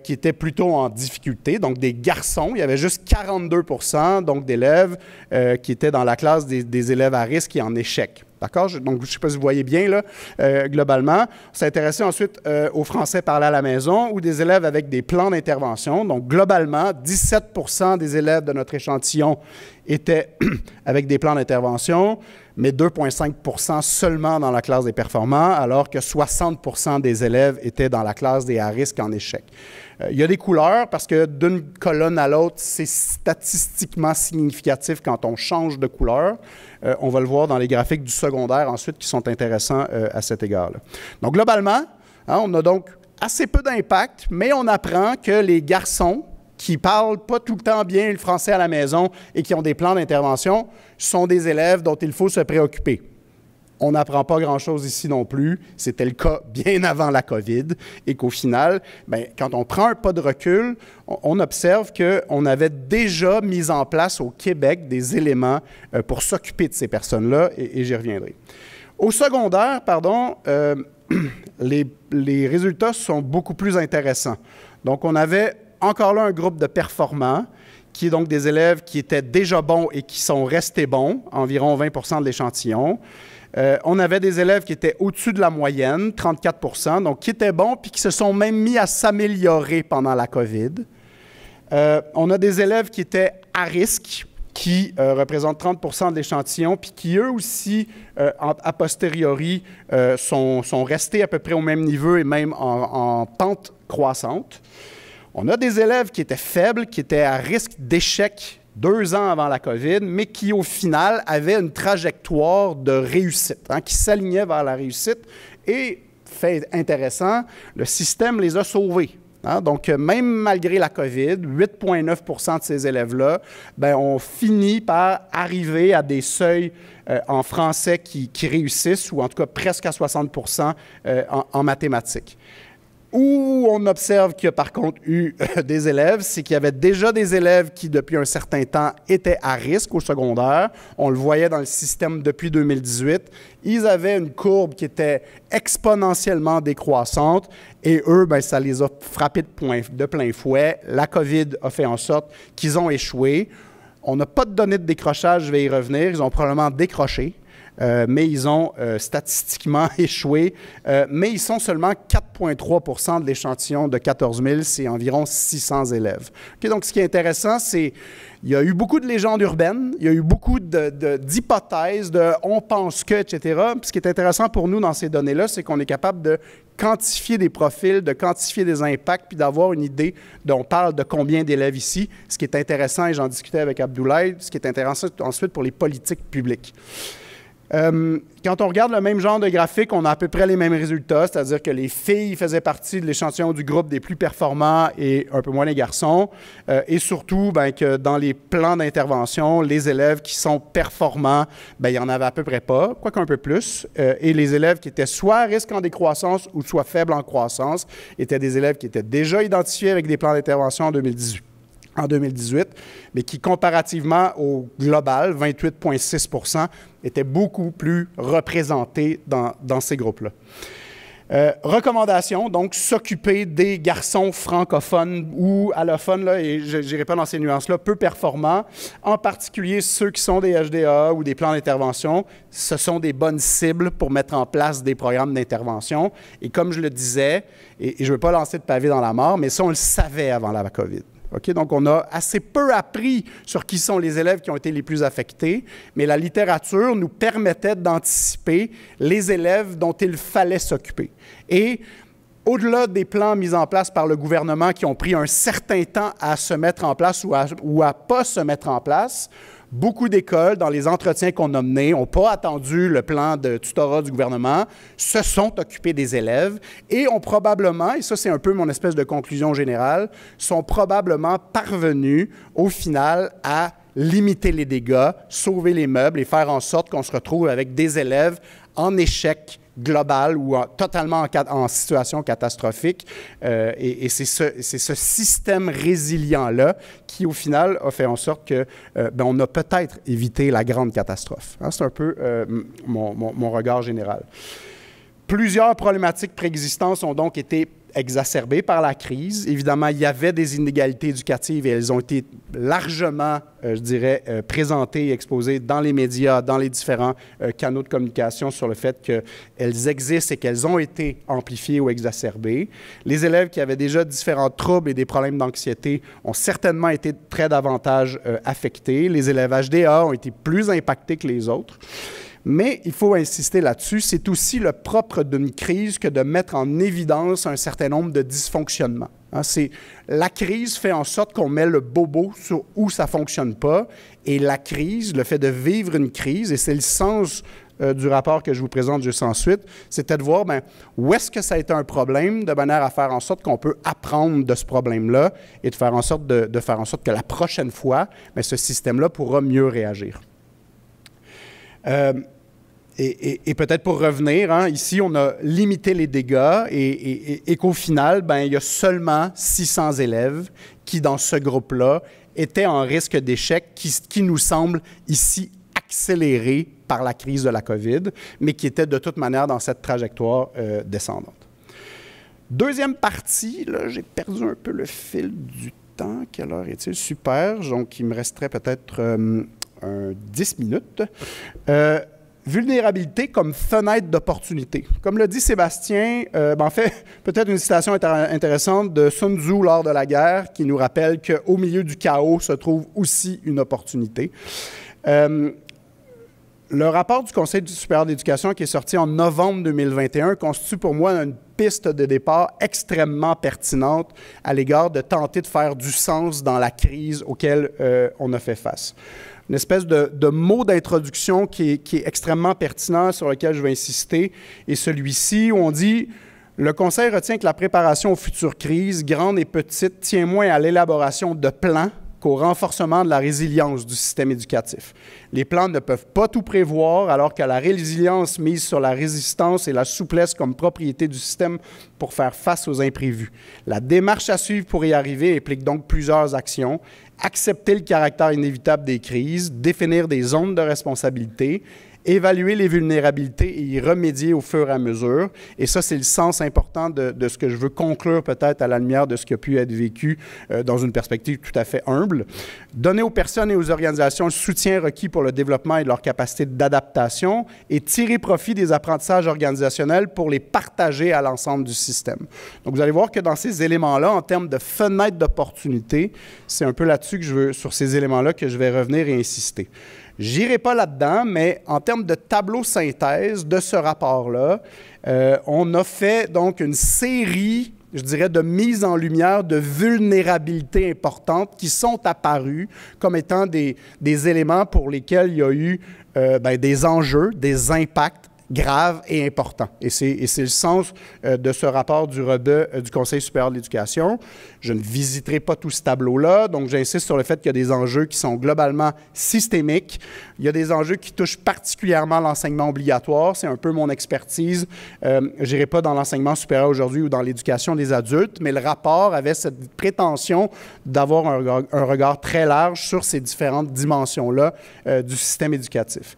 qui étaient plutôt en difficulté, donc des garçons. Il y avait juste 42 donc d'élèves qui étaient dans la classe des élèves à risque et en échec. D'accord? Donc, je ne sais pas si vous voyez bien, là, globalement. On s'est intéressé ensuite aux Français parlés à la maison ou des élèves avec des plans d'intervention. Donc, globalement, 17 des élèves de notre échantillon étaient avec des plans d'intervention, mais 2,5 seulement dans la classe des performants, alors que 60 des élèves étaient dans la classe des à risque en échec. Il y a des couleurs parce que d'une colonne à l'autre, c'est statistiquement significatif quand on change de couleur. On va le voir dans les graphiques du secondaire ensuite qui sont intéressants à cet égard-là. Donc, globalement, hein, on a donc assez peu d'impact, mais on apprend que les garçons qui ne parlent pas tout le temps bien le français à la maison et qui ont des plans d'intervention sont des élèves dont il faut se préoccuper. On n'apprend pas grand-chose ici non plus. C'était le cas bien avant la COVID et qu'au final, quand on prend un pas de recul, on observe qu'on avait déjà mis en place au Québec des éléments pour s'occuper de ces personnes-là et j'y reviendrai. Au secondaire, les résultats sont beaucoup plus intéressants. Donc, on avait encore là un groupe de performants qui est donc des élèves qui étaient déjà bons et qui sont restés bons, environ 20 de l'échantillon. On avait des élèves qui étaient au-dessus de la moyenne, 34 donc qui étaient bons puis qui se sont même mis à s'améliorer pendant la COVID. On a des élèves qui étaient à risque, qui représentent 30 de l'échantillon, puis qui, eux aussi, a posteriori, sont restés à peu près au même niveau et même en pente croissante. On a des élèves qui étaient faibles, qui étaient à risque d'échec 2 ans avant la COVID, mais qui, au final, avaient une trajectoire de réussite, hein, qui s'alignait vers la réussite. Et, fait intéressant, le système les a sauvés. Hein? Donc, même malgré la COVID, 8,9 de ces élèves-là ont fini par arriver à des seuils en français qui réussissent, ou en tout cas presque à 60 en mathématiques. Où on observe qu'il y a par contre eu des élèves, c'est qu'il y avait déjà des élèves qui, depuis un certain temps, étaient à risque au secondaire. On le voyait dans le système depuis 2018. Ils avaient une courbe qui était exponentiellement décroissante et eux, ça les a frappés de plein fouet. La COVID a fait en sorte qu'ils ont échoué. On n'a pas de données de décrochage, je vais y revenir. Ils ont probablement décroché. Mais ils ont statistiquement échoué. Mais ils sont seulement 4,3 de l'échantillon de 14 000, c'est environ 600 élèves. Okay, donc, ce qui est intéressant, c'est qu'il y a eu beaucoup de légendes urbaines, il y a eu beaucoup d'hypothèses, de « on pense que », etc. Puis ce qui est intéressant pour nous dans ces données-là, c'est qu'on est capable de quantifier des profils, de quantifier des impacts, puis d'avoir une idée on parle de combien d'élèves ici. Ce qui est intéressant, et j'en discutais avec Abdoulaye, ce qui est intéressant ensuite pour les politiques publiques. Quand on regarde le même genre de graphique, on a à peu près les mêmes résultats, c'est-à-dire que les filles faisaient partie de l'échantillon du groupe des plus performants et un peu moins les garçons, et surtout que dans les plans d'intervention, les élèves qui sont performants, il n'y en avait à peu près pas, quoique un peu plus, et les élèves qui étaient soit à risque en décroissance ou soit faibles en croissance étaient des élèves qui étaient déjà identifiés avec des plans d'intervention en 2018, mais qui, comparativement au global, 28,6 étaient beaucoup plus représentés dans ces groupes-là. Recommandation, donc, s'occuper des garçons francophones ou allophones, là, et je n'irai pas dans ces nuances-là, peu performants, en particulier ceux qui sont des HDA ou des plans d'intervention. Ce sont des bonnes cibles pour mettre en place des programmes d'intervention. Et comme je le disais, et je ne veux pas lancer de pavé dans la mort, mais ça, on le savait avant la COVID. Okay, donc, on a assez peu appris sur qui sont les élèves qui ont été les plus affectés, mais la littérature nous permettait d'anticiper les élèves dont il fallait s'occuper. Et au-delà des plans mis en place par le gouvernement qui ont pris un certain temps à se mettre en place ou à pas se mettre en place, beaucoup d'écoles, dans les entretiens qu'on a menés, n'ont pas attendu le plan de tutorat du gouvernement, se sont occupés des élèves et ont probablement, et ça c'est un peu mon espèce de conclusion générale, sont probablement parvenus au final à limiter les dégâts, sauver les meubles et faire en sorte qu'on se retrouve avec des élèves en échec global ou totalement en situation catastrophique. Et c'est ce système résilient-là qui, au final, a fait en sorte qu'on a peut-être évité la grande catastrophe. Hein, c'est un peu mon regard général. Plusieurs problématiques préexistantes ont donc été exacerbées par la crise. Évidemment, il y avait des inégalités éducatives et elles ont été largement, je dirais, présentées et exposées dans les médias, dans les différents canaux de communication sur le fait qu'elles existent et qu'elles ont été amplifiées ou exacerbées. Les élèves qui avaient déjà différents troubles et des problèmes d'anxiété ont certainement été très davantage affectés. Les élèves HDA ont été plus impactés que les autres. Mais il faut insister là-dessus, c'est aussi le propre d'une crise que de mettre en évidence un certain nombre de dysfonctionnements. Hein, la crise fait en sorte qu'on met le bobo sur où ça ne fonctionne pas, et la crise, le fait de vivre une crise, et c'est le sens du rapport que je vous présente juste ensuite, c'était de voir où est-ce que ça a été un problème, de manière à faire en sorte qu'on peut apprendre de ce problème-là et de faire en sorte que la prochaine fois, ce système-là pourra mieux réagir. Et peut-être pour revenir, hein, ici, on a limité les dégâts et qu'au final, il y a seulement 600 élèves qui, dans ce groupe-là, étaient en risque d'échec, qui nous semble ici accéléré par la crise de la COVID, mais qui étaient de toute manière dans cette trajectoire descendante. Deuxième partie, là, j'ai perdu un peu le fil du temps. Quelle heure est-il? Super. Donc, il me resterait peut-être 10 minutes. Vulnérabilité comme fenêtre d'opportunité. Comme le dit Sébastien, en fait, peut-être une citation intéressante de Sun Tzu lors de la guerre qui nous rappelle qu'au milieu du chaos se trouve aussi une opportunité. Le rapport du Conseil supérieur d'éducation qui est sorti en novembre 2021 constitue pour moi une piste de départ extrêmement pertinente à l'égard de tenter de faire du sens dans la crise auquel on a fait face. Une espèce de mot d'introduction qui est extrêmement pertinent, sur lequel je vais insister, est celui-ci, où on dit Le Conseil retient que la préparation aux futures crises, grandes et petites, tient moins à l'élaboration de plans qu'au renforcement de la résilience du système éducatif. Les plans ne peuvent pas tout prévoir, alors que la résilience mise sur la résistance et la souplesse comme propriété du système pour faire face aux imprévus. La démarche à suivre pour y arriver implique donc plusieurs actions. Accepter le caractère inévitable des crises, définir des zones de responsabilité, évaluer les vulnérabilités et y remédier au fur et à mesure. Et ça, c'est le sens important de ce que je veux conclure peut-être à la lumière de ce qui a pu être vécu dans une perspective tout à fait humble. Donner aux personnes et aux organisations le soutien requis pour le développement et leur capacité d'adaptation et tirer profit des apprentissages organisationnels pour les partager à l'ensemble du système. Donc, vous allez voir que dans ces éléments-là, en termes de fenêtre d'opportunité, c'est un peu là-dessus que je veux, sur ces éléments-là, que je vais revenir et insister. J'irai pas là-dedans, mais en termes de tableau synthèse de ce rapport-là, on a fait donc une série, je dirais, de mises en lumière de vulnérabilités importantes qui sont apparues comme étant des éléments pour lesquels il y a eu des enjeux, des impacts grave et important. Et c'est le sens de ce rapport du REBE du Conseil supérieur de l'éducation. Je ne visiterai pas tout ce tableau-là, donc j'insiste sur le fait qu'il y a des enjeux qui sont globalement systémiques. Il y a des enjeux qui touchent particulièrement l'enseignement obligatoire. C'est un peu mon expertise. Je n'irai pas dans l'enseignement supérieur aujourd'hui ou dans l'éducation des adultes, mais le rapport avait cette prétention d'avoir un regard très large sur ces différentes dimensions-là du système éducatif.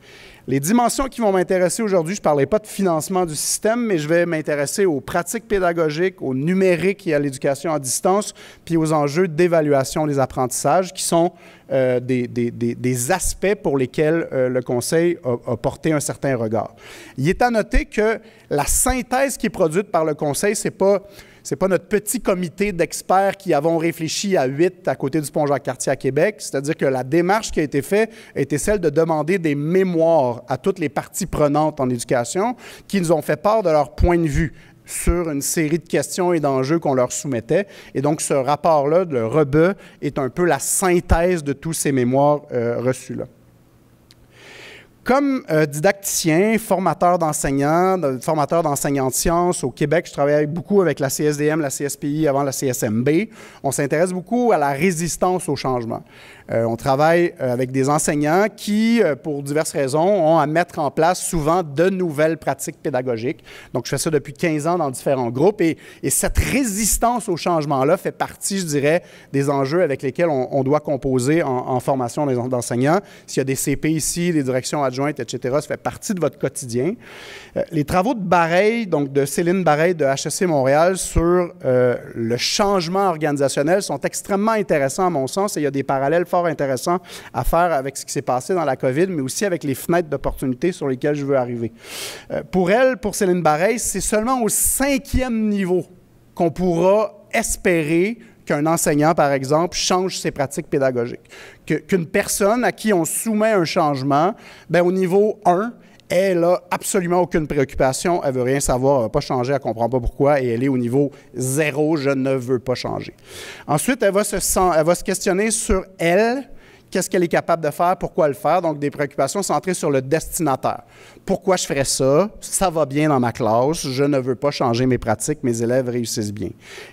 Les dimensions qui vont m'intéresser aujourd'hui, je ne parlerai pas de financement du système, mais je vais m'intéresser aux pratiques pédagogiques, au numérique et à l'éducation à distance, puis aux enjeux d'évaluation des apprentissages, qui sont des aspects pour lesquels le Conseil a porté un certain regard. Il est à noter que la synthèse qui est produite par le Conseil, ce n'est pas notre petit comité d'experts qui avons réfléchi à 8 à côté du pont Jacques-Cartier à Québec. C'est-à-dire que la démarche qui a été faite était celle de demander des mémoires à toutes les parties prenantes en éducation qui nous ont fait part de leur point de vue sur une série de questions et d'enjeux qu'on leur soumettait. Et donc, ce rapport-là, le REBE, est un peu la synthèse de tous ces mémoires reçues-là. Comme didacticien, formateur d'enseignants, formateur d'enseignants de sciences au Québec, je travaille beaucoup avec la CSDM, la CSPI, avant la CSMB. On s'intéresse beaucoup à la résistance au changement. On travaille avec des enseignants qui, pour diverses raisons, ont à mettre en place souvent de nouvelles pratiques pédagogiques. Donc, je fais ça depuis 15 ans dans différents groupes et cette résistance au changement-là fait partie, je dirais, des enjeux avec lesquels on doit composer en formation d'enseignants. S'il y a des CP ici, des directions adjointes, etc., ça fait partie de votre quotidien. Les travaux de Bareil, donc de Céline Bareil de HEC Montréal sur le changement organisationnel sont extrêmement intéressants à mon sens et il y a des parallèles fort intéressants à faire avec ce qui s'est passé dans la COVID, mais aussi avec les fenêtres d'opportunité sur lesquelles je veux arriver. Pour elle, pour Céline Bareil, c'est seulement au 5e niveau qu'on pourra espérer qu'un enseignant, par exemple, change ses pratiques pédagogiques. Qu'une personne à qui on soumet un changement, bien, au niveau 1, elle n'a absolument aucune préoccupation, elle ne veut rien savoir, elle ne va pas changer, elle ne comprend pas pourquoi, et elle est au niveau 0, je ne veux pas changer. Ensuite, elle va se questionner sur elle, qu'est-ce qu'elle est capable de faire, pourquoi le faire, donc des préoccupations centrées sur le destinataire. Pourquoi je ferais ça? Ça va bien dans ma classe, je ne veux pas changer mes pratiques, mes élèves réussissent bien.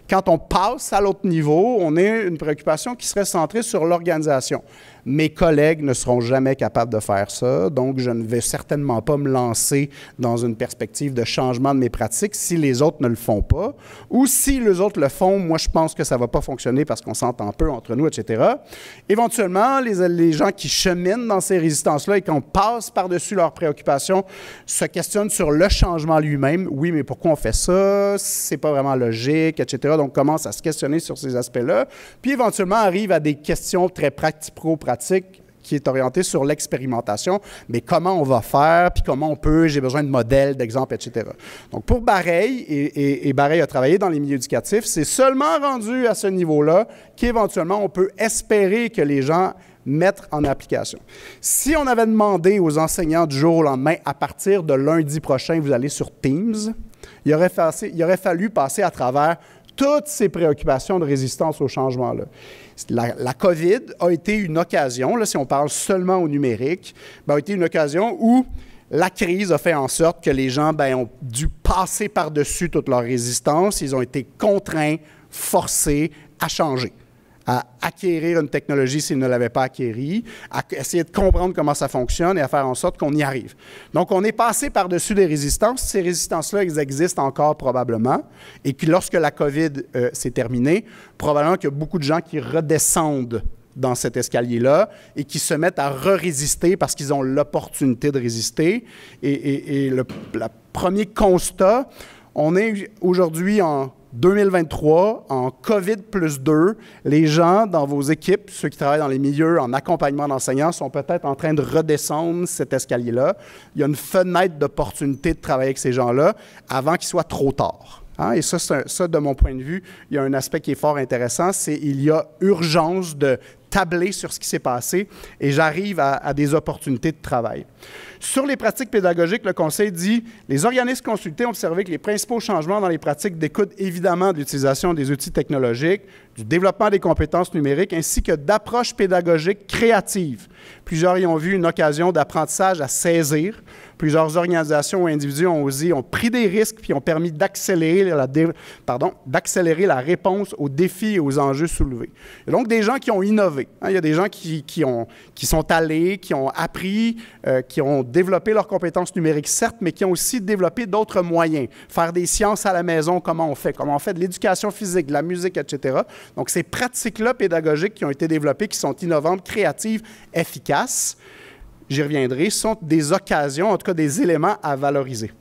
Quand on passe à l'autre niveau, on a une préoccupation qui serait centrée sur l'organisation. Mes collègues ne seront jamais capables de faire ça, donc je ne vais certainement pas me lancer dans une perspective de changement de mes pratiques si les autres ne le font pas. Ou si les autres le font, moi je pense que ça ne va pas fonctionner parce qu'on s'entend peu entre nous, etc. Éventuellement, les gens qui cheminent dans ces résistances-là et qu'on passe par-dessus leurs préoccupations se questionnent sur le changement lui-même. Oui, mais pourquoi on fait ça? C'est pas vraiment logique, etc. Donc, commence à se questionner sur ces aspects-là. Puis, éventuellement, arrive à des questions très pratico-pratiques qui est orientée sur l'expérimentation. Mais comment on va faire, puis comment on peut, j'ai besoin de modèles, d'exemples, etc. Donc, pour Bareil, et Bareil a travaillé dans les milieux éducatifs, c'est seulement rendu à ce niveau-là qu'éventuellement, on peut espérer que les gens mettre en application. Si on avait demandé aux enseignants du jour au lendemain, à partir de lundi prochain, vous allez sur Teams, il aurait fallu passer à travers toutes ces préoccupations de résistance au changement-là. La COVID a été une occasion, là, si on parle seulement au numérique, a été une occasion où la crise a fait en sorte que les gens ont dû passer par-dessus toute leur résistance. Ils ont été contraints, forcés à changer, à acquérir une technologie s'ils ne l'avaient pas acquérie, à essayer de comprendre comment ça fonctionne et à faire en sorte qu'on y arrive. Donc, on est passé par-dessus des résistances. Ces résistances-là, elles existent encore probablement. Et puis, lorsque la COVID s'est terminée, probablement qu'il y a beaucoup de gens qui redescendent dans cet escalier-là et qui se mettent à résister parce qu'ils ont l'opportunité de résister. Et le premier constat, on est aujourd'hui en 2023, en COVID+2, les gens dans vos équipes, ceux qui travaillent dans les milieux en accompagnement d'enseignants, sont peut-être en train de redescendre cet escalier-là. Il y a une fenêtre d'opportunité de travailler avec ces gens-là avant qu'il soit trop tard. Hein? Et ça, de mon point de vue, il y a un aspect qui est fort intéressant, c'est qu'il y a urgence de tabler sur ce qui s'est passé et j'arrive à des opportunités de travail. Sur les pratiques pédagogiques, le Conseil dit « Les organismes consultés ont observé que les principaux changements dans les pratiques découlent évidemment de l'utilisation des outils technologiques, du développement des compétences numériques ainsi que d'approches pédagogiques créatives. Plusieurs y ont vu une occasion d'apprentissage à saisir. Plusieurs organisations ou individus ont pris des risques puis ont permis d'accélérer la réponse aux défis et aux enjeux soulevés. » Il y a donc des gens qui ont innové. Hein? Il y a des gens qui sont allés, qui ont appris, qui ont développé leurs compétences numériques, certes, mais qui ont aussi développé d'autres moyens. Faire des sciences à la maison, comment on fait de l'éducation physique, de la musique, etc. Donc, ces pratiques-là pédagogiques qui ont été développées, qui sont innovantes, créatives, efficaces, j'y reviendrai, sont des occasions, en tout cas des éléments à valoriser.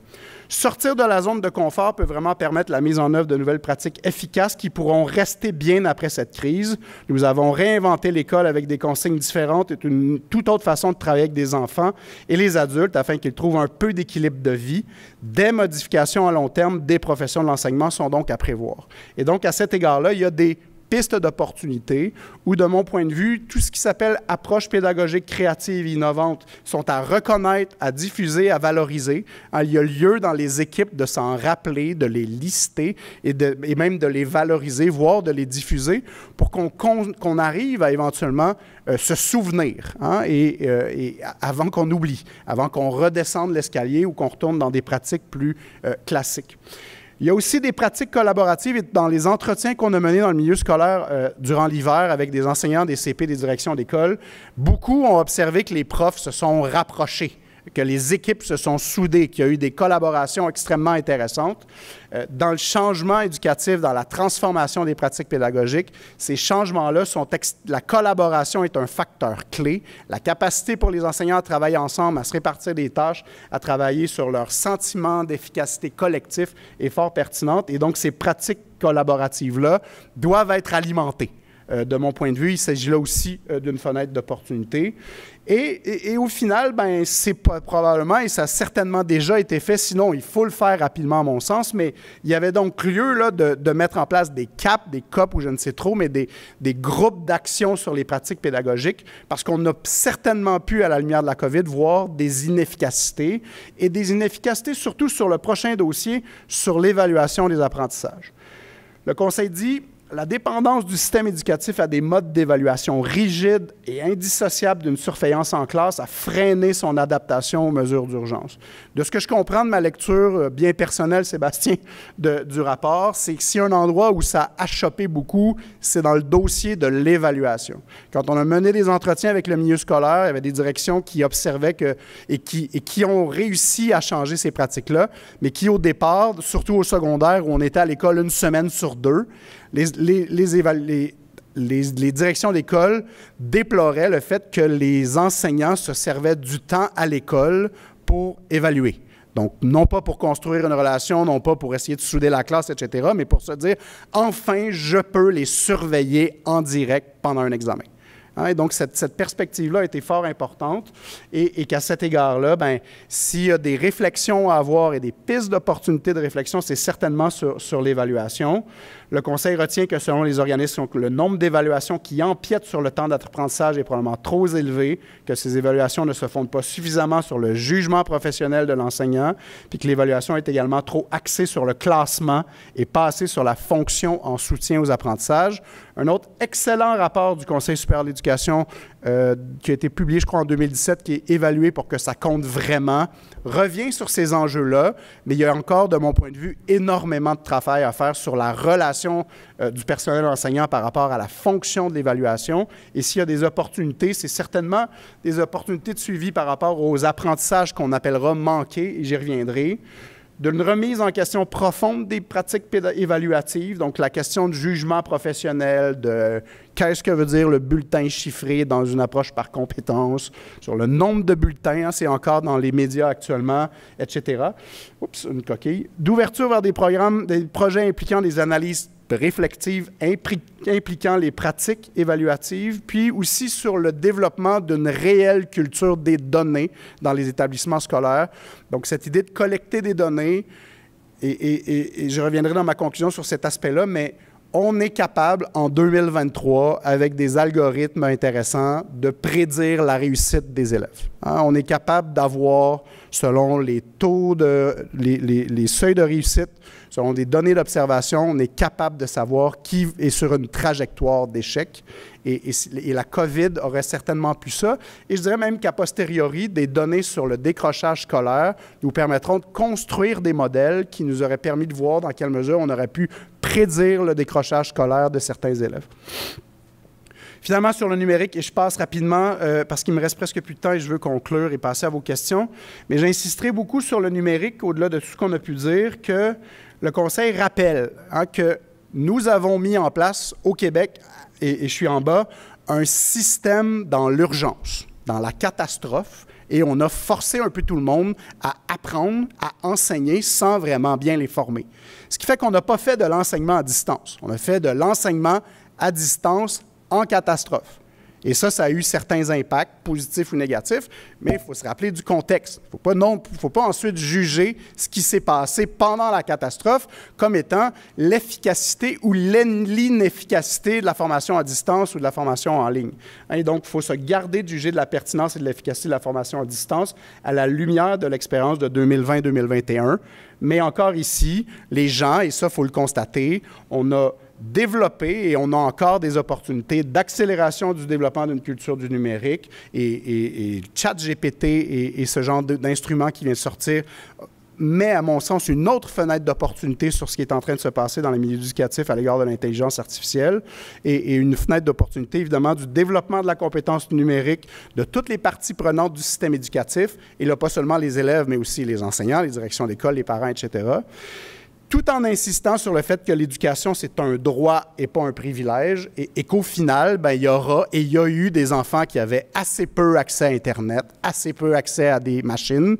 Sortir de la zone de confort peut vraiment permettre la mise en œuvre de nouvelles pratiques efficaces qui pourront rester bien après cette crise. Nous avons réinventé l'école avec des consignes différentes et une toute autre façon de travailler avec des enfants et les adultes afin qu'ils trouvent un peu d'équilibre de vie. Des modifications à long terme des professions de l'enseignement sont donc à prévoir. Et donc, à cet égard-là, il y a des pistes d'opportunités où, de mon point de vue, tout ce qui s'appelle approche pédagogique créative et innovante sont à reconnaître, à diffuser, à valoriser. Il y a lieu dans les équipes de s'en rappeler, de les lister et même de les valoriser, voire de les diffuser pour qu'on arrive à éventuellement se souvenir et avant qu'on oublie, avant qu'on redescende l'escalier ou qu'on retourne dans des pratiques plus classiques. Il y a aussi des pratiques collaboratives dans les entretiens qu'on a menés dans le milieu scolaire durant l'hiver avec des enseignants, des CP, des directions d'école. Beaucoup ont observé que les profs se sont rapprochés, que les équipes se sont soudées, qu'il y a eu des collaborations extrêmement intéressantes. Dans le changement éducatif, dans la transformation des pratiques pédagogiques, ces changements-là la collaboration est un facteur clé. La capacité pour les enseignants à travailler ensemble, à se répartir des tâches, à travailler sur leur sentiment d'efficacité collectif est fort pertinente. Et donc, ces pratiques collaboratives-là doivent être alimentées. De mon point de vue, il s'agit là aussi d'une fenêtre d'opportunité. Et au final, c'est probablement, et ça a certainement déjà été fait, sinon il faut le faire rapidement à mon sens, mais il y avait donc lieu là, de mettre en place des CAP, des COP ou je ne sais trop, mais des groupes d'action sur les pratiques pédagogiques, parce qu'on a certainement pu, à la lumière de la COVID, voir des inefficacités, et des inefficacités surtout sur le prochain dossier, sur l'évaluation des apprentissages. Le Conseil dit: la dépendance du système éducatif à des modes d'évaluation rigides et indissociables d'une surveillance en classe a freiné son adaptation aux mesures d'urgence. De ce que je comprends de ma lecture bien personnelle, Sébastien, du rapport, c'est que s'il y a un endroit où ça a achoppé beaucoup, c'est dans le dossier de l'évaluation. Quand on a mené des entretiens avec le milieu scolaire, il y avait des directions qui observaient et qui ont réussi à changer ces pratiques-là, mais qui, au départ, surtout au secondaire, où on était à l'école une semaine sur deux, les directions d'école déploraient le fait que les enseignants se servaient du temps à l'école pour évaluer. Donc, non pas pour construire une relation, non pas pour essayer de souder la classe, etc., mais pour se dire, enfin, je peux les surveiller en direct pendant un examen. Et donc, cette perspective-là a été fort importante et qu'à cet égard-là, s'il y a des réflexions à avoir et des pistes d'opportunités de réflexion, c'est certainement sur l'évaluation. Le Conseil retient que selon les organismes, le nombre d'évaluations qui empiètent sur le temps d'apprentissage est probablement trop élevé, que ces évaluations ne se fondent pas suffisamment sur le jugement professionnel de l'enseignant, puis que l'évaluation est également trop axée sur le classement et pas assez sur la fonction en soutien aux apprentissages. Un autre excellent rapport du Conseil supérieur de l'éducation d'éducation qui a été publié, je crois, en 2017, qui est évalué pour que ça compte vraiment, revient sur ces enjeux-là, mais il y a encore, de mon point de vue, énormément de travail à faire sur la relation du personnel enseignant par rapport à la fonction de l'évaluation. Et s'il y a des opportunités, c'est certainement des opportunités de suivi par rapport aux apprentissages qu'on appellera manqués, et j'y reviendrai. D'une remise en question profonde des pratiques évaluatives, donc la question du jugement professionnel, de qu'est-ce que veut dire le bulletin chiffré dans une approche par compétence, sur le nombre de bulletins, hein, c'est encore dans les médias actuellement, etc. Oups, une coquille. D'ouverture vers des programmes, des projets impliquant des analyses réflexives impliquant les pratiques évaluatives, puis aussi sur le développement d'une réelle culture des données dans les établissements scolaires. Donc, cette idée de collecter des données, et je reviendrai dans ma conclusion sur cet aspect-là, mais on est capable, en 2023, avec des algorithmes intéressants, de prédire la réussite des élèves. Hein, on est capable d'avoir, selon les taux les seuils de réussite, selon des données d'observation, on est capable de savoir qui est sur une trajectoire d'échec. Et la COVID aurait certainement pu ça. Et je dirais même qu'à posteriori, des données sur le décrochage scolaire nous permettront de construire des modèles qui nous auraient permis de voir dans quelle mesure on aurait pu prédire le décrochage scolaire de certains élèves. Finalement, sur le numérique, et je passe rapidement parce qu'il me reste presque plus de temps et je veux conclure et passer à vos questions, mais j'insisterai beaucoup sur le numérique, au-delà de tout ce qu'on a pu dire, que le Conseil rappelle que nous avons mis en place au Québec, et je suis en bas, un système dans l'urgence, dans la catastrophe, et on a forcé un peu tout le monde à apprendre, à enseigner sans vraiment bien les former. Ce qui fait qu'on n'a pas fait de l'enseignement à distance. On a fait de l'enseignement à distance en catastrophe. Et ça a eu certains impacts, positifs ou négatifs, mais il faut se rappeler du contexte. Il ne faut pas ensuite juger ce qui s'est passé pendant la catastrophe comme étant l'efficacité ou l'inefficacité de la formation à distance ou de la formation en ligne. Et donc, il faut se garder de juger de la pertinence et de l'efficacité de la formation à distance à la lumière de l'expérience de 2020-2021. Mais encore ici, les gens, et ça, il faut le constater, on a développer et on a encore des opportunités d'accélération du développement d'une culture du numérique et ChatGPT et ce genre d'instrument qui vient de sortir met, à mon sens, une autre fenêtre d'opportunité sur ce qui est en train de se passer dans les milieux éducatifs à l'égard de l'intelligence artificielle et une fenêtre d'opportunité, évidemment, du développement de la compétence numérique de toutes les parties prenantes du système éducatif, et là, pas seulement les élèves, mais aussi les enseignants, les directions d'école, les parents, etc., tout en insistant sur le fait que l'éducation, c'est un droit et pas un privilège, et qu'au final, il y aura et il y a eu des enfants qui avaient assez peu accès à Internet, assez peu accès à des machines,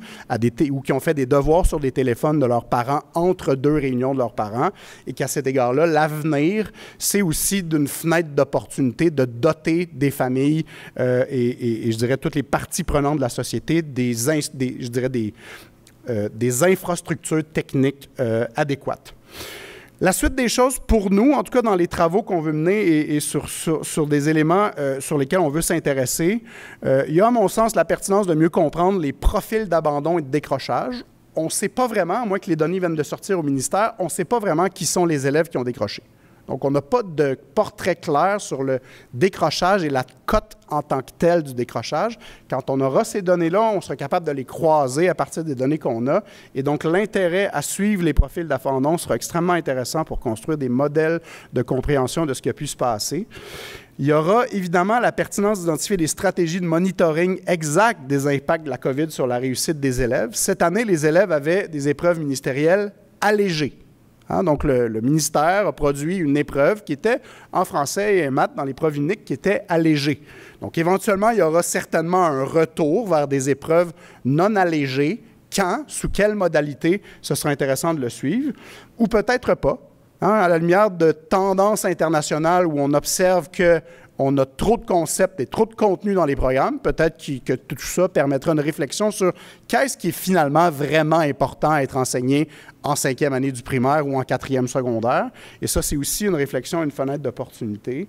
ou qui ont fait des devoirs sur des téléphones de leurs parents entre deux réunions de leurs parents, et qu'à cet égard-là, l'avenir, c'est aussi d'une fenêtre d'opportunité de doter des familles et je dirais toutes les parties prenantes de la société des infrastructures techniques adéquates. La suite des choses, pour nous, en tout cas dans les travaux qu'on veut mener et sur des éléments sur lesquels on veut s'intéresser, il y a, à mon sens, la pertinence de mieux comprendre les profils d'abandon et de décrochage. On ne sait pas vraiment, à moins que les données viennent de sortir au ministère, on ne sait pas vraiment qui sont les élèves qui ont décroché. Donc, on n'a pas de portrait clair sur le décrochage et la cote en tant que telle du décrochage. Quand on aura ces données-là, on sera capable de les croiser à partir des données qu'on a. Et donc, l'intérêt à suivre les profils d'abandon sera extrêmement intéressant pour construire des modèles de compréhension de ce qui a pu se passer. Il y aura évidemment la pertinence d'identifier des stratégies de monitoring exactes des impacts de la COVID sur la réussite des élèves. Cette année, les élèves avaient des épreuves ministérielles allégées. Hein, donc, le ministère a produit une épreuve qui était en français et en maths dans l'épreuve unique qui était allégée. Donc, éventuellement, il y aura certainement un retour vers des épreuves non allégées. Quand, sous quelle modalité, ce sera intéressant de le suivre, ou peut-être pas. Hein, à la lumière de tendances internationales où on observe qu'on a trop de concepts et trop de contenu dans les programmes, peut-être que tout ça permettra une réflexion sur qu'est-ce qui est finalement vraiment important à être enseigné en 5e année du primaire ou en 4e secondaire. Et ça, c'est aussi une réflexion, une fenêtre d'opportunité.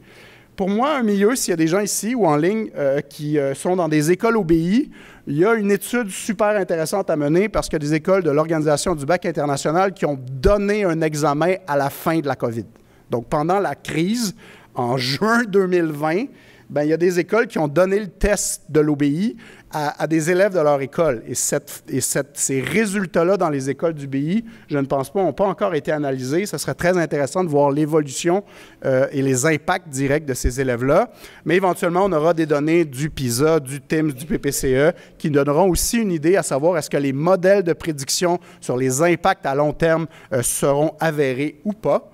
Pour moi, un milieu, s'il y a des gens ici ou en ligne qui sont dans des écoles OBI, il y a une étude super intéressante à mener parce qu'il y a des écoles de l'Organisation du bac international qui ont donné un examen à la fin de la COVID. Donc, pendant la crise, en juin 2020, bien, il y a des écoles qui ont donné le test de l'OBI à des élèves de leur école. Et ces résultats-là dans les écoles du BI, je ne pense pas, n'ont pas encore été analysés. Ce serait très intéressant de voir l'évolution et les impacts directs de ces élèves-là. Mais éventuellement, on aura des données du PISA, du TIMSS, du PPCE, qui donneront aussi une idée à savoir est-ce que les modèles de prédiction sur les impacts à long terme seront avérés ou pas.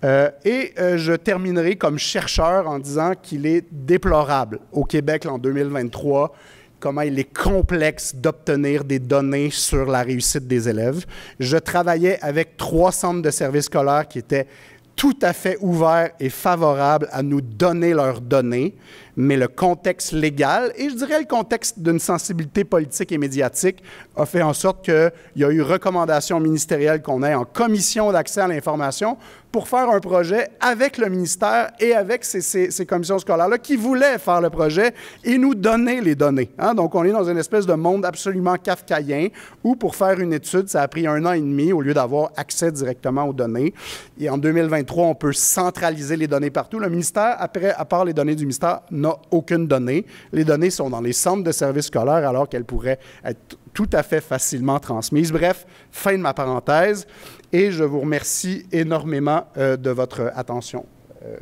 Je terminerai comme chercheur en disant qu'il est déplorable au Québec en 2023 comment il est complexe d'obtenir des données sur la réussite des élèves. Je travaillais avec 3 centres de services scolaires qui étaient tout à fait ouverts et favorables à nous donner leurs données, mais le contexte légal, et je dirais le contexte d'une sensibilité politique et médiatique, a fait en sorte qu'il y a eu recommandation ministérielle qu'on ait en commission d'accès à l'information pour faire un projet avec le ministère et avec ces commissions scolaires-là qui voulaient faire le projet et nous donner les données. Hein? Donc, on est dans une espèce de monde absolument kafkaïen où, pour faire une étude, ça a pris 1 an et demi au lieu d'avoir accès directement aux données. Et en 2023, on peut centraliser les données partout. Le ministère, à part les données du ministère, n'a aucune donnée. Les données sont dans les centres de services scolaires alors qu'elles pourraient être tout à fait facilement transmises. Bref, fin de ma parenthèse. Et je vous remercie énormément de votre attention.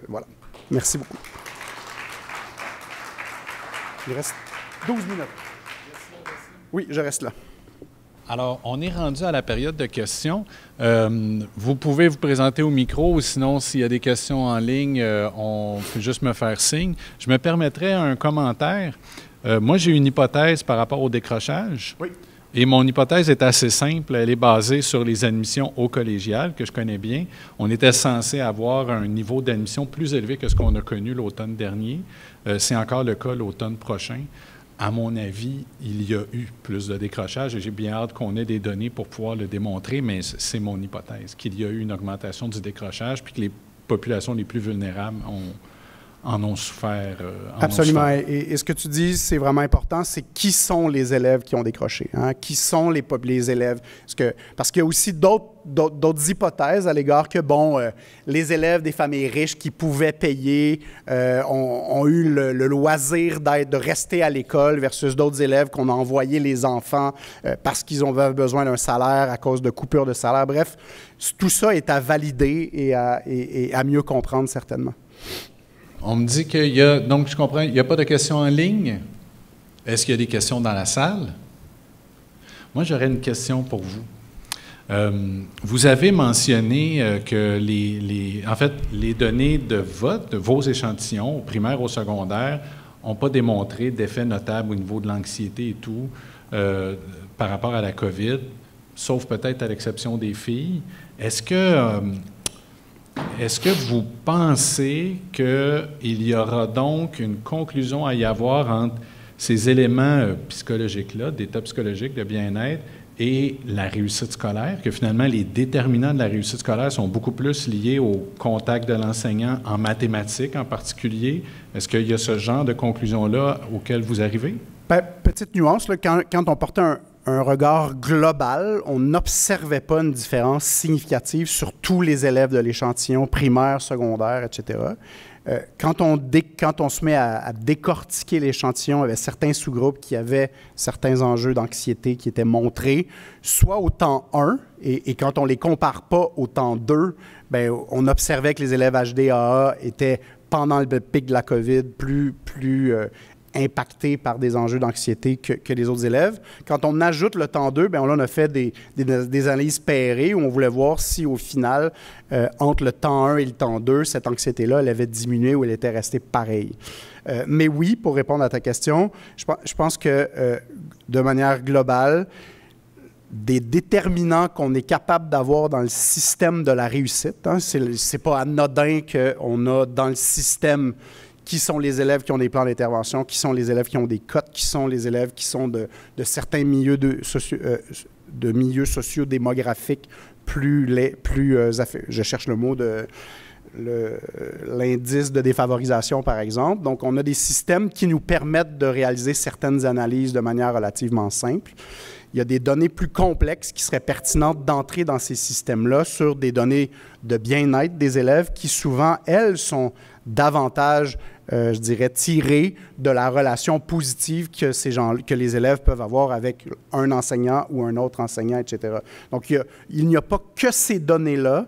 Voilà. Merci beaucoup. Il reste 12 minutes. Oui, je reste là. Alors, on est rendu à la période de questions. Vous pouvez vous présenter au micro ou sinon, s'il y a des questions en ligne, on peut juste me faire signe. Je me permettrais un commentaire. Moi, j'ai une hypothèse par rapport au décrochage. Oui. Et mon hypothèse est assez simple. Elle est basée sur les admissions au collégial, que je connais bien. On était censé avoir un niveau d'admission plus élevé que ce qu'on a connu l'automne dernier. C'est encore le cas l'automne prochain. À mon avis, il y a eu plus de décrochage et j'ai bien hâte qu'on ait des données pour pouvoir le démontrer, mais c'est mon hypothèse, qu'il y a eu une augmentation du décrochage puis que les populations les plus vulnérables en ont souffert. Absolument. Et ce que tu dis, c'est vraiment important, c'est qui sont les élèves qui ont décroché? Hein? Qui sont les élèves? Parce qu'il y a aussi d'autres hypothèses à l'égard que, les élèves des familles riches qui pouvaient payer ont eu le loisir de rester à l'école versus d'autres élèves qu'on a envoyé les enfants parce qu'ils ont besoin d'un salaire à cause de coupures de salaire. Bref, tout ça est à valider et à mieux comprendre certainement. On me dit qu'il y a, donc je comprends, il n'y a pas de questions en ligne. Est-ce qu'il y a des questions dans la salle? Moi, j'aurais une question pour vous. Vous avez mentionné que les données de vote de vos échantillons, au primaire, au secondaire, n'ont pas démontré d'effet notable au niveau de l'anxiété et tout par rapport à la COVID, sauf peut-être à l'exception des filles. Est-ce que vous pensez qu'il y aura donc une conclusion à y avoir entre ces éléments psychologiques-là, d'état psychologique, de bien-être, et la réussite scolaire, que finalement les déterminants de la réussite scolaire sont beaucoup plus liés au contact de l'enseignant en mathématiques en particulier? Est-ce qu'il y a ce genre de conclusion-là auquel vous arrivez? Petite nuance, là, quand on portait un regard global, on n'observait pas une différence significative sur tous les élèves de l'échantillon primaire, secondaire, etc. Quand on se met à décortiquer l'échantillon, il y avait certains sous-groupes qui avaient certains enjeux d'anxiété qui étaient montrés, soit au temps 1, et quand on ne les compare pas au temps 2, bien, on observait que les élèves HDAA étaient, pendant le pic de la COVID, plus impactés par des enjeux d'anxiété que les autres élèves. Quand on ajoute le temps 2, bien là, on a fait des analyses pairées où on voulait voir si, au final, entre le temps 1 et le temps 2, cette anxiété-là, elle avait diminué ou elle était restée pareille. Mais oui, pour répondre à ta question, je pense que, de manière globale, des déterminants qu'on est capable d'avoir dans le système de la réussite, hein, c'est pas anodin qu'on a dans le système qui sont les élèves qui ont des plans d'intervention, qui sont les élèves qui ont des cotes, qui sont les élèves qui sont de certains milieux de milieux sociodémographiques je cherche le mot l'indice de défavorisation, par exemple. Donc, on a des systèmes qui nous permettent de réaliser certaines analyses de manière relativement simple. Il y a des données plus complexes qui seraient pertinentes d'entrer dans ces systèmes-là sur des données de bien-être des élèves qui, souvent, elles, sont davantage je dirais, tirer de la relation positive que les élèves peuvent avoir avec un enseignant ou un autre enseignant, etc. Donc, il n'y a pas que ces données-là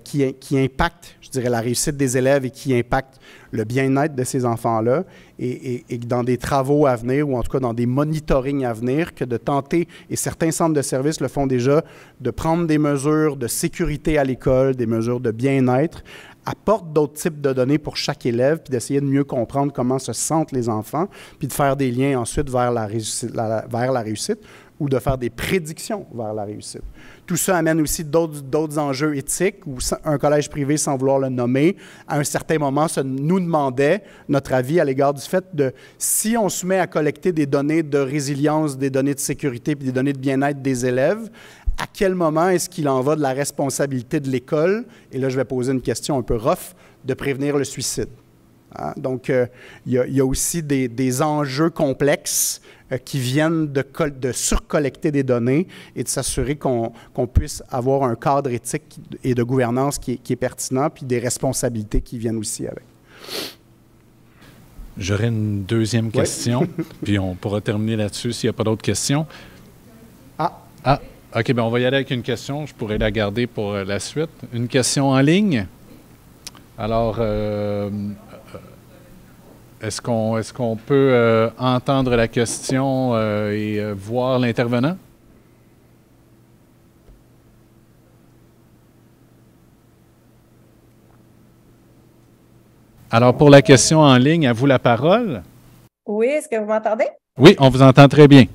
qui impactent, je dirais, la réussite des élèves et qui impactent le bien-être de ces enfants-là, et dans des travaux à venir, ou en tout cas dans des monitorings à venir, que de tenter, et certains centres de services le font déjà, de prendre des mesures de sécurité à l'école, des mesures de bien-être, apporte d'autres types de données pour chaque élève, puis d'essayer de mieux comprendre comment se sentent les enfants, puis de faire des liens ensuite vers la réussite, ou de faire des prédictions vers la réussite. Tout ça amène aussi d'autres enjeux éthiques, où un collège privé, sans vouloir le nommer, à un certain moment, nous demandait notre avis à l'égard du fait de, si on se met à collecter des données de résilience, des données de sécurité, puis des données de bien-être des élèves, à quel moment est-ce qu'il en va de la responsabilité de l'école, et là je vais poser une question un peu rough, de prévenir le suicide? Hein? Donc, il y a aussi des enjeux complexes qui viennent de surcollecter des données et de s'assurer qu'on puisse avoir un cadre éthique et de gouvernance qui est pertinent, puis des responsabilités qui viennent aussi avec. J'aurais une deuxième question, puis on pourra terminer là-dessus s'il n'y a pas d'autres questions. Ah, OK, bien on va y aller avec une question. Je pourrais la garder pour la suite. Une question en ligne. Alors, est-ce qu'on peut entendre la question et voir l'intervenant? Alors, pour la question en ligne, à vous la parole. Oui, est-ce que vous m'entendez? Oui, on vous entend très bien.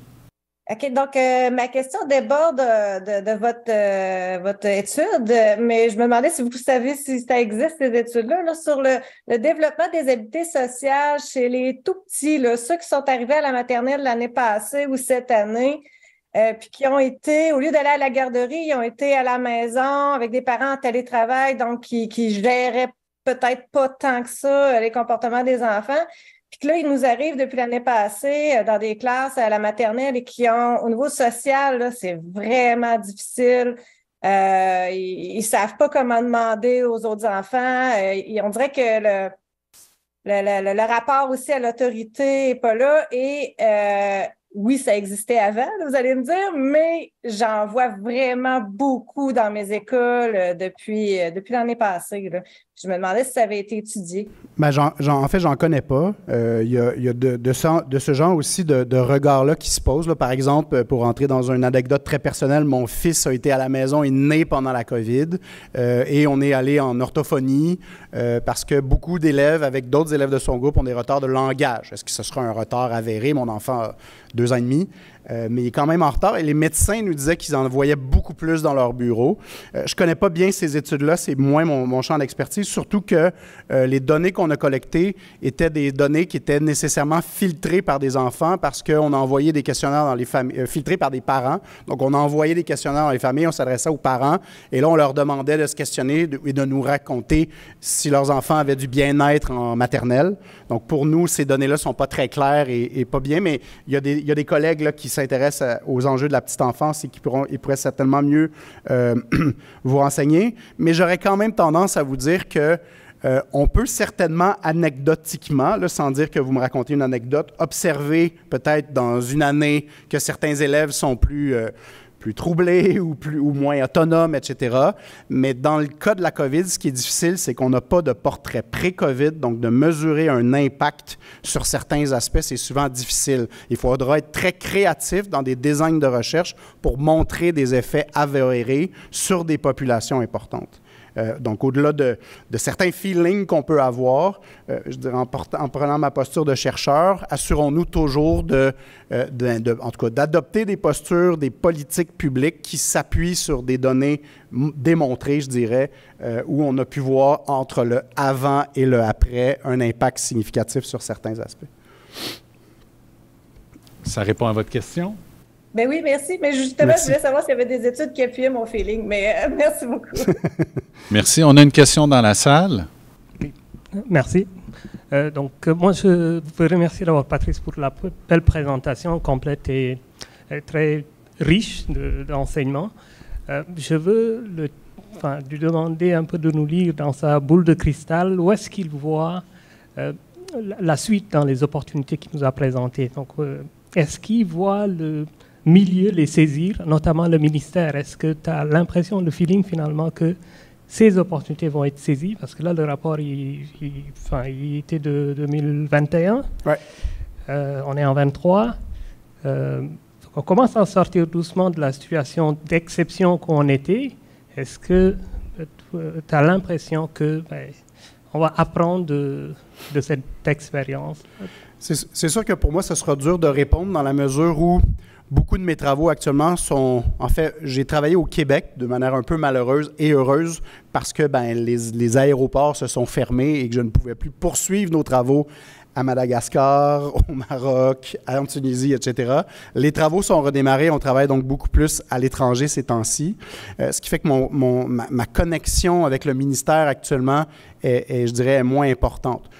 OK, donc ma question déborde de votre étude, mais je me demandais si vous savez si ça existe, ces études-là, là, sur le développement des habiletés sociales chez les tout-petits, là, ceux qui sont arrivés à la maternelle l'année passée ou cette année, puis qui ont été, au lieu d'aller à la garderie, ils ont été à la maison avec des parents en télétravail, donc qui géraient peut-être pas tant que ça les comportements des enfants. Puis là, ils nous arrivent depuis l'année passée dans des classes à la maternelle et qui ont, au niveau social, là, c'est vraiment difficile. Ils ne savent pas comment demander aux autres enfants. On dirait que le rapport aussi à l'autorité n'est pas là. Et oui, ça existait avant, là, vous allez me dire, mais j'en vois vraiment beaucoup dans mes écoles depuis l'année passée, là. Je me demandais si ça avait été étudié. Ben, en fait, j'en connais pas. Il y a de ce genre aussi de regard-là qui se pose. Là. Par exemple, pour entrer dans une anecdote très personnelle, mon fils a été à la maison, il est né pendant la COVID, et on est allé en orthophonie parce que beaucoup d'élèves, avec d'autres élèves de son groupe, ont des retards de langage. Est-ce que ce sera un retard avéré? Mon enfant a 2 ans et demi. Mais il est quand même en retard et les médecins nous disaient qu'ils en voyaient beaucoup plus dans leur bureau. Je ne connais pas bien ces études-là, c'est moins mon champ d'expertise, surtout que les données qu'on a collectées étaient des données qui étaient nécessairement filtrées par des enfants parce qu'on a envoyé des questionnaires dans les familles, filtrés par des parents. Donc, on a envoyé des questionnaires dans les familles, on s'adressait aux parents et là, on leur demandait de se questionner et de nous raconter si leurs enfants avaient du bien-être en maternelle. Donc, pour nous, ces données-là ne sont pas très claires et pas bien, mais il y a des collègues là, qui s'intéressent aux enjeux de la petite enfance et qui pourraient certainement mieux vous renseigner. Mais j'aurais quand même tendance à vous dire que on peut certainement anecdotiquement, là, sans dire que vous me racontez une anecdote, observer peut-être dans une année que certains élèves sont plus troublés ou moins autonomes, etc. Mais dans le cas de la COVID, ce qui est difficile, c'est qu'on n'a pas de portrait pré-COVID, donc de mesurer un impact sur certains aspects, c'est souvent difficile. Il faudra être très créatif dans des designs de recherche pour montrer des effets avérés sur des populations importantes. Donc, au-delà de certains feelings qu'on peut avoir, je dirais en prenant ma posture de chercheur, assurons-nous toujours en tout cas, d'adopter des postures, des politiques publiques qui s'appuient sur des données démontrées, je dirais, où on a pu voir entre le avant et le après un impact significatif sur certains aspects. Ça répond à votre question? Ben oui, merci. Mais justement, je voulais savoir s'il y avait des études qui appuyaient mon feeling. Mais merci beaucoup. Merci. On a une question dans la salle. Oui, merci. Moi, je vous remercie d'abord, Patrice, pour la belle présentation complète et très riche d'enseignements. Je veux lui demander un peu de nous lire dans sa boule de cristal où est-ce qu'il voit la suite dans les opportunités qu'il nous a présentées. Donc, est-ce qu'il voit le milieu les saisir, notamment le ministère? Est-ce que tu as l'impression, le feeling finalement que ces opportunités vont être saisies? Parce que là, le rapport, il était de 2021. Ouais. On est en 23. On commence à sortir doucement de la situation d'exception qu'on était. Est-ce que tu as l'impression que on va apprendre de cette expérience? C'est sûr que pour moi, ce sera dur de répondre dans la mesure où beaucoup de mes travaux actuellement sont... En fait, j'ai travaillé au Québec de manière un peu malheureuse et heureuse parce que les aéroports se sont fermés et que je ne pouvais plus poursuivre nos travaux à Madagascar, au Maroc, en Tunisie, etc. Les travaux sont redémarrés. On travaille donc beaucoup plus à l'étranger ces temps-ci. Ce qui fait que ma connexion avec le ministère actuellement est, je dirais, moins importante.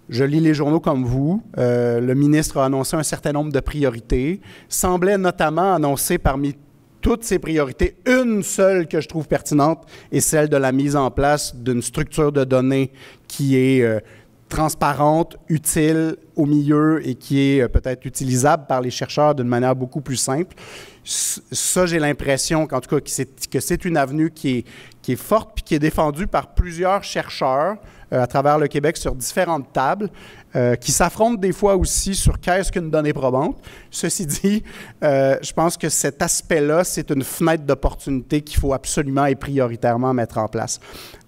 Je lis les journaux comme vous. Le ministre a annoncé un certain nombre de priorités. Semblait notamment annoncer parmi toutes ces priorités, une seule que je trouve pertinente est celle de la mise en place d'une structure de données qui est transparente, utile au milieu et qui est peut-être utilisable par les chercheurs d'une manière beaucoup plus simple. Ça, j'ai l'impression qu'en tout cas, que c'est une avenue qui est forte puis qui est défendue par plusieurs chercheurs à travers le Québec sur différentes tables, qui s'affrontent des fois aussi sur qu'est-ce qu'une donnée probante. Ceci dit, je pense que cet aspect-là, c'est une fenêtre d'opportunité qu'il faut absolument et prioritairement mettre en place.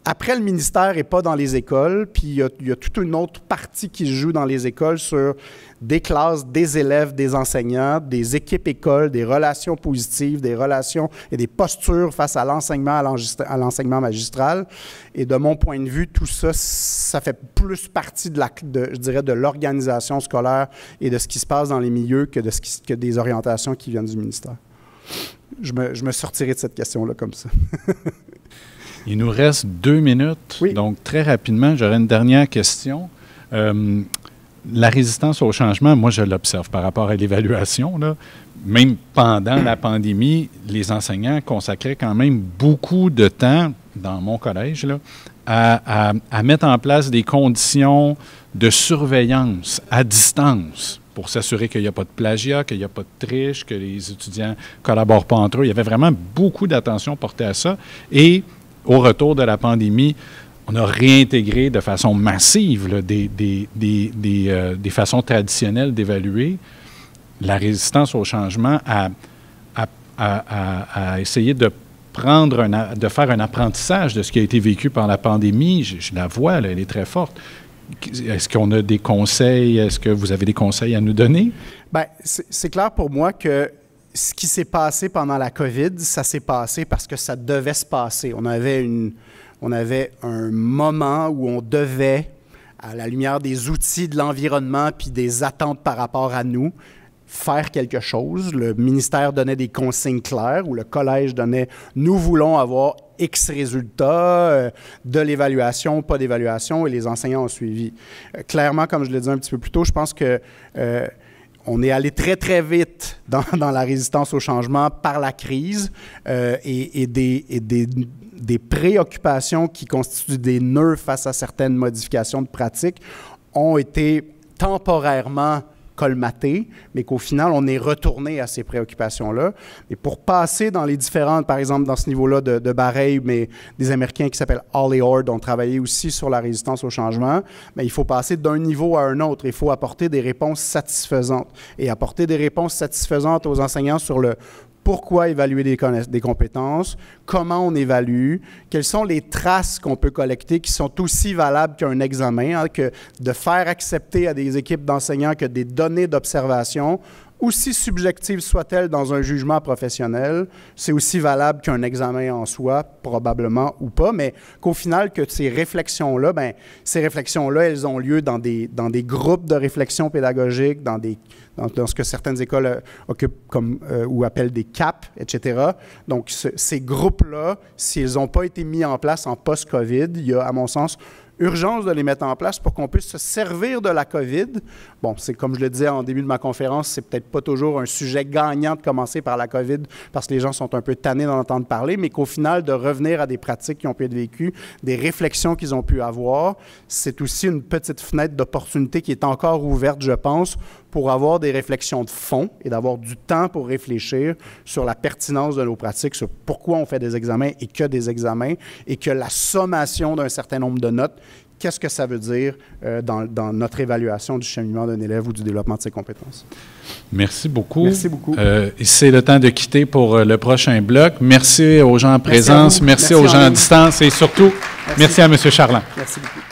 Après, le ministère n'est pas dans les écoles, puis il y a toute une autre partie qui se joue dans les écoles sur des classes, des élèves, des enseignants, des équipes écoles, des relations positives, des relations et des postures face à l'enseignement magistral. Et de mon point de vue, tout ça, ça fait plus partie je dirais, de l'organisation scolaire et de ce qui se passe dans les milieux que des orientations qui viennent du ministère. Je me sortirai de cette question-là comme ça. Il nous reste 2 minutes, oui. Donc très rapidement, j'aurais une dernière question. La résistance au changement, moi je l'observe par rapport à l'évaluation. Là. Même pendant la pandémie, les enseignants consacraient quand même beaucoup de temps, dans mon collège, là, à mettre en place des conditions de surveillance à distance pour s'assurer qu'il n'y a pas de plagiat, qu'il n'y a pas de triche, que les étudiants ne collaborent pas entre eux. Il y avait vraiment beaucoup d'attention portée à ça. Et au retour de la pandémie, on a réintégré de façon massive là, des façons traditionnelles d'évaluer la résistance au changement à essayer de faire un apprentissage de ce qui a été vécu par la pandémie. Je la vois, là, elle est très forte. Est-ce qu'on a des conseils? Est-ce que vous avez des conseils à nous donner? Bien, c'est clair pour moi que ce qui s'est passé pendant la COVID, ça s'est passé parce que ça devait se passer. On avait un moment où on devait, à la lumière des outils de l'environnement puis des attentes par rapport à nous, faire quelque chose. Le ministère donnait des consignes claires ou le collège donnait « nous voulons avoir X résultats de l'évaluation, pas d'évaluation » et les enseignants ont suivi. Clairement, comme je l'ai dit un petit peu plus tôt, je pense que on est allé très, très vite dans la résistance au changement par la crise et des préoccupations qui constituent des nœuds face à certaines modifications de pratiques ont été temporairement colmatées, mais qu'au final, on est retourné à ces préoccupations-là. Et pour passer dans les différentes, par exemple, dans ce niveau-là de Bareilles, mais des Américains qui s'appellent Ollie Ord ont travaillé aussi sur la résistance au changement, mais il faut passer d'un niveau à un autre. Il faut apporter des réponses satisfaisantes. Et apporter des réponses satisfaisantes aux enseignants sur le pourquoi évaluer des compétences, comment on évalue, quelles sont les traces qu'on peut collecter qui sont aussi valables qu'un examen, que de faire accepter à des équipes d'enseignants que des données d'observation, aussi subjectives soient-elles dans un jugement professionnel, c'est aussi valable qu'un examen en soi, probablement ou pas, mais qu'au final, que ces réflexions-là, elles ont lieu dans des groupes de réflexion pédagogique, dans ce que certaines écoles occupent ou appellent des CAP, etc. Donc, ces groupes-là, s'ils n'ont pas été mis en place en post-COVID, il y a, à mon sens, urgence de les mettre en place pour qu'on puisse se servir de la COVID. Bon, c'est comme je le disais en début de ma conférence, c'est peut-être pas toujours un sujet gagnant de commencer par la COVID parce que les gens sont un peu tannés d'en entendre parler, mais qu'au final, de revenir à des pratiques qui ont pu être vécues, des réflexions qu'ils ont pu avoir, c'est aussi une petite fenêtre d'opportunité qui est encore ouverte, je pense, pour avoir des réflexions de fond et d'avoir du temps pour réfléchir sur la pertinence de nos pratiques, sur pourquoi on fait des examens et que des examens, et que la sommation d'un certain nombre de notes, qu'est-ce que ça veut dire dans notre évaluation du cheminement d'un élève ou du développement de ses compétences. Merci beaucoup. Merci beaucoup. C'est le temps de quitter pour le prochain bloc. Merci aux gens en présence, merci aux gens à distance et surtout, merci à M. Charland. Merci beaucoup.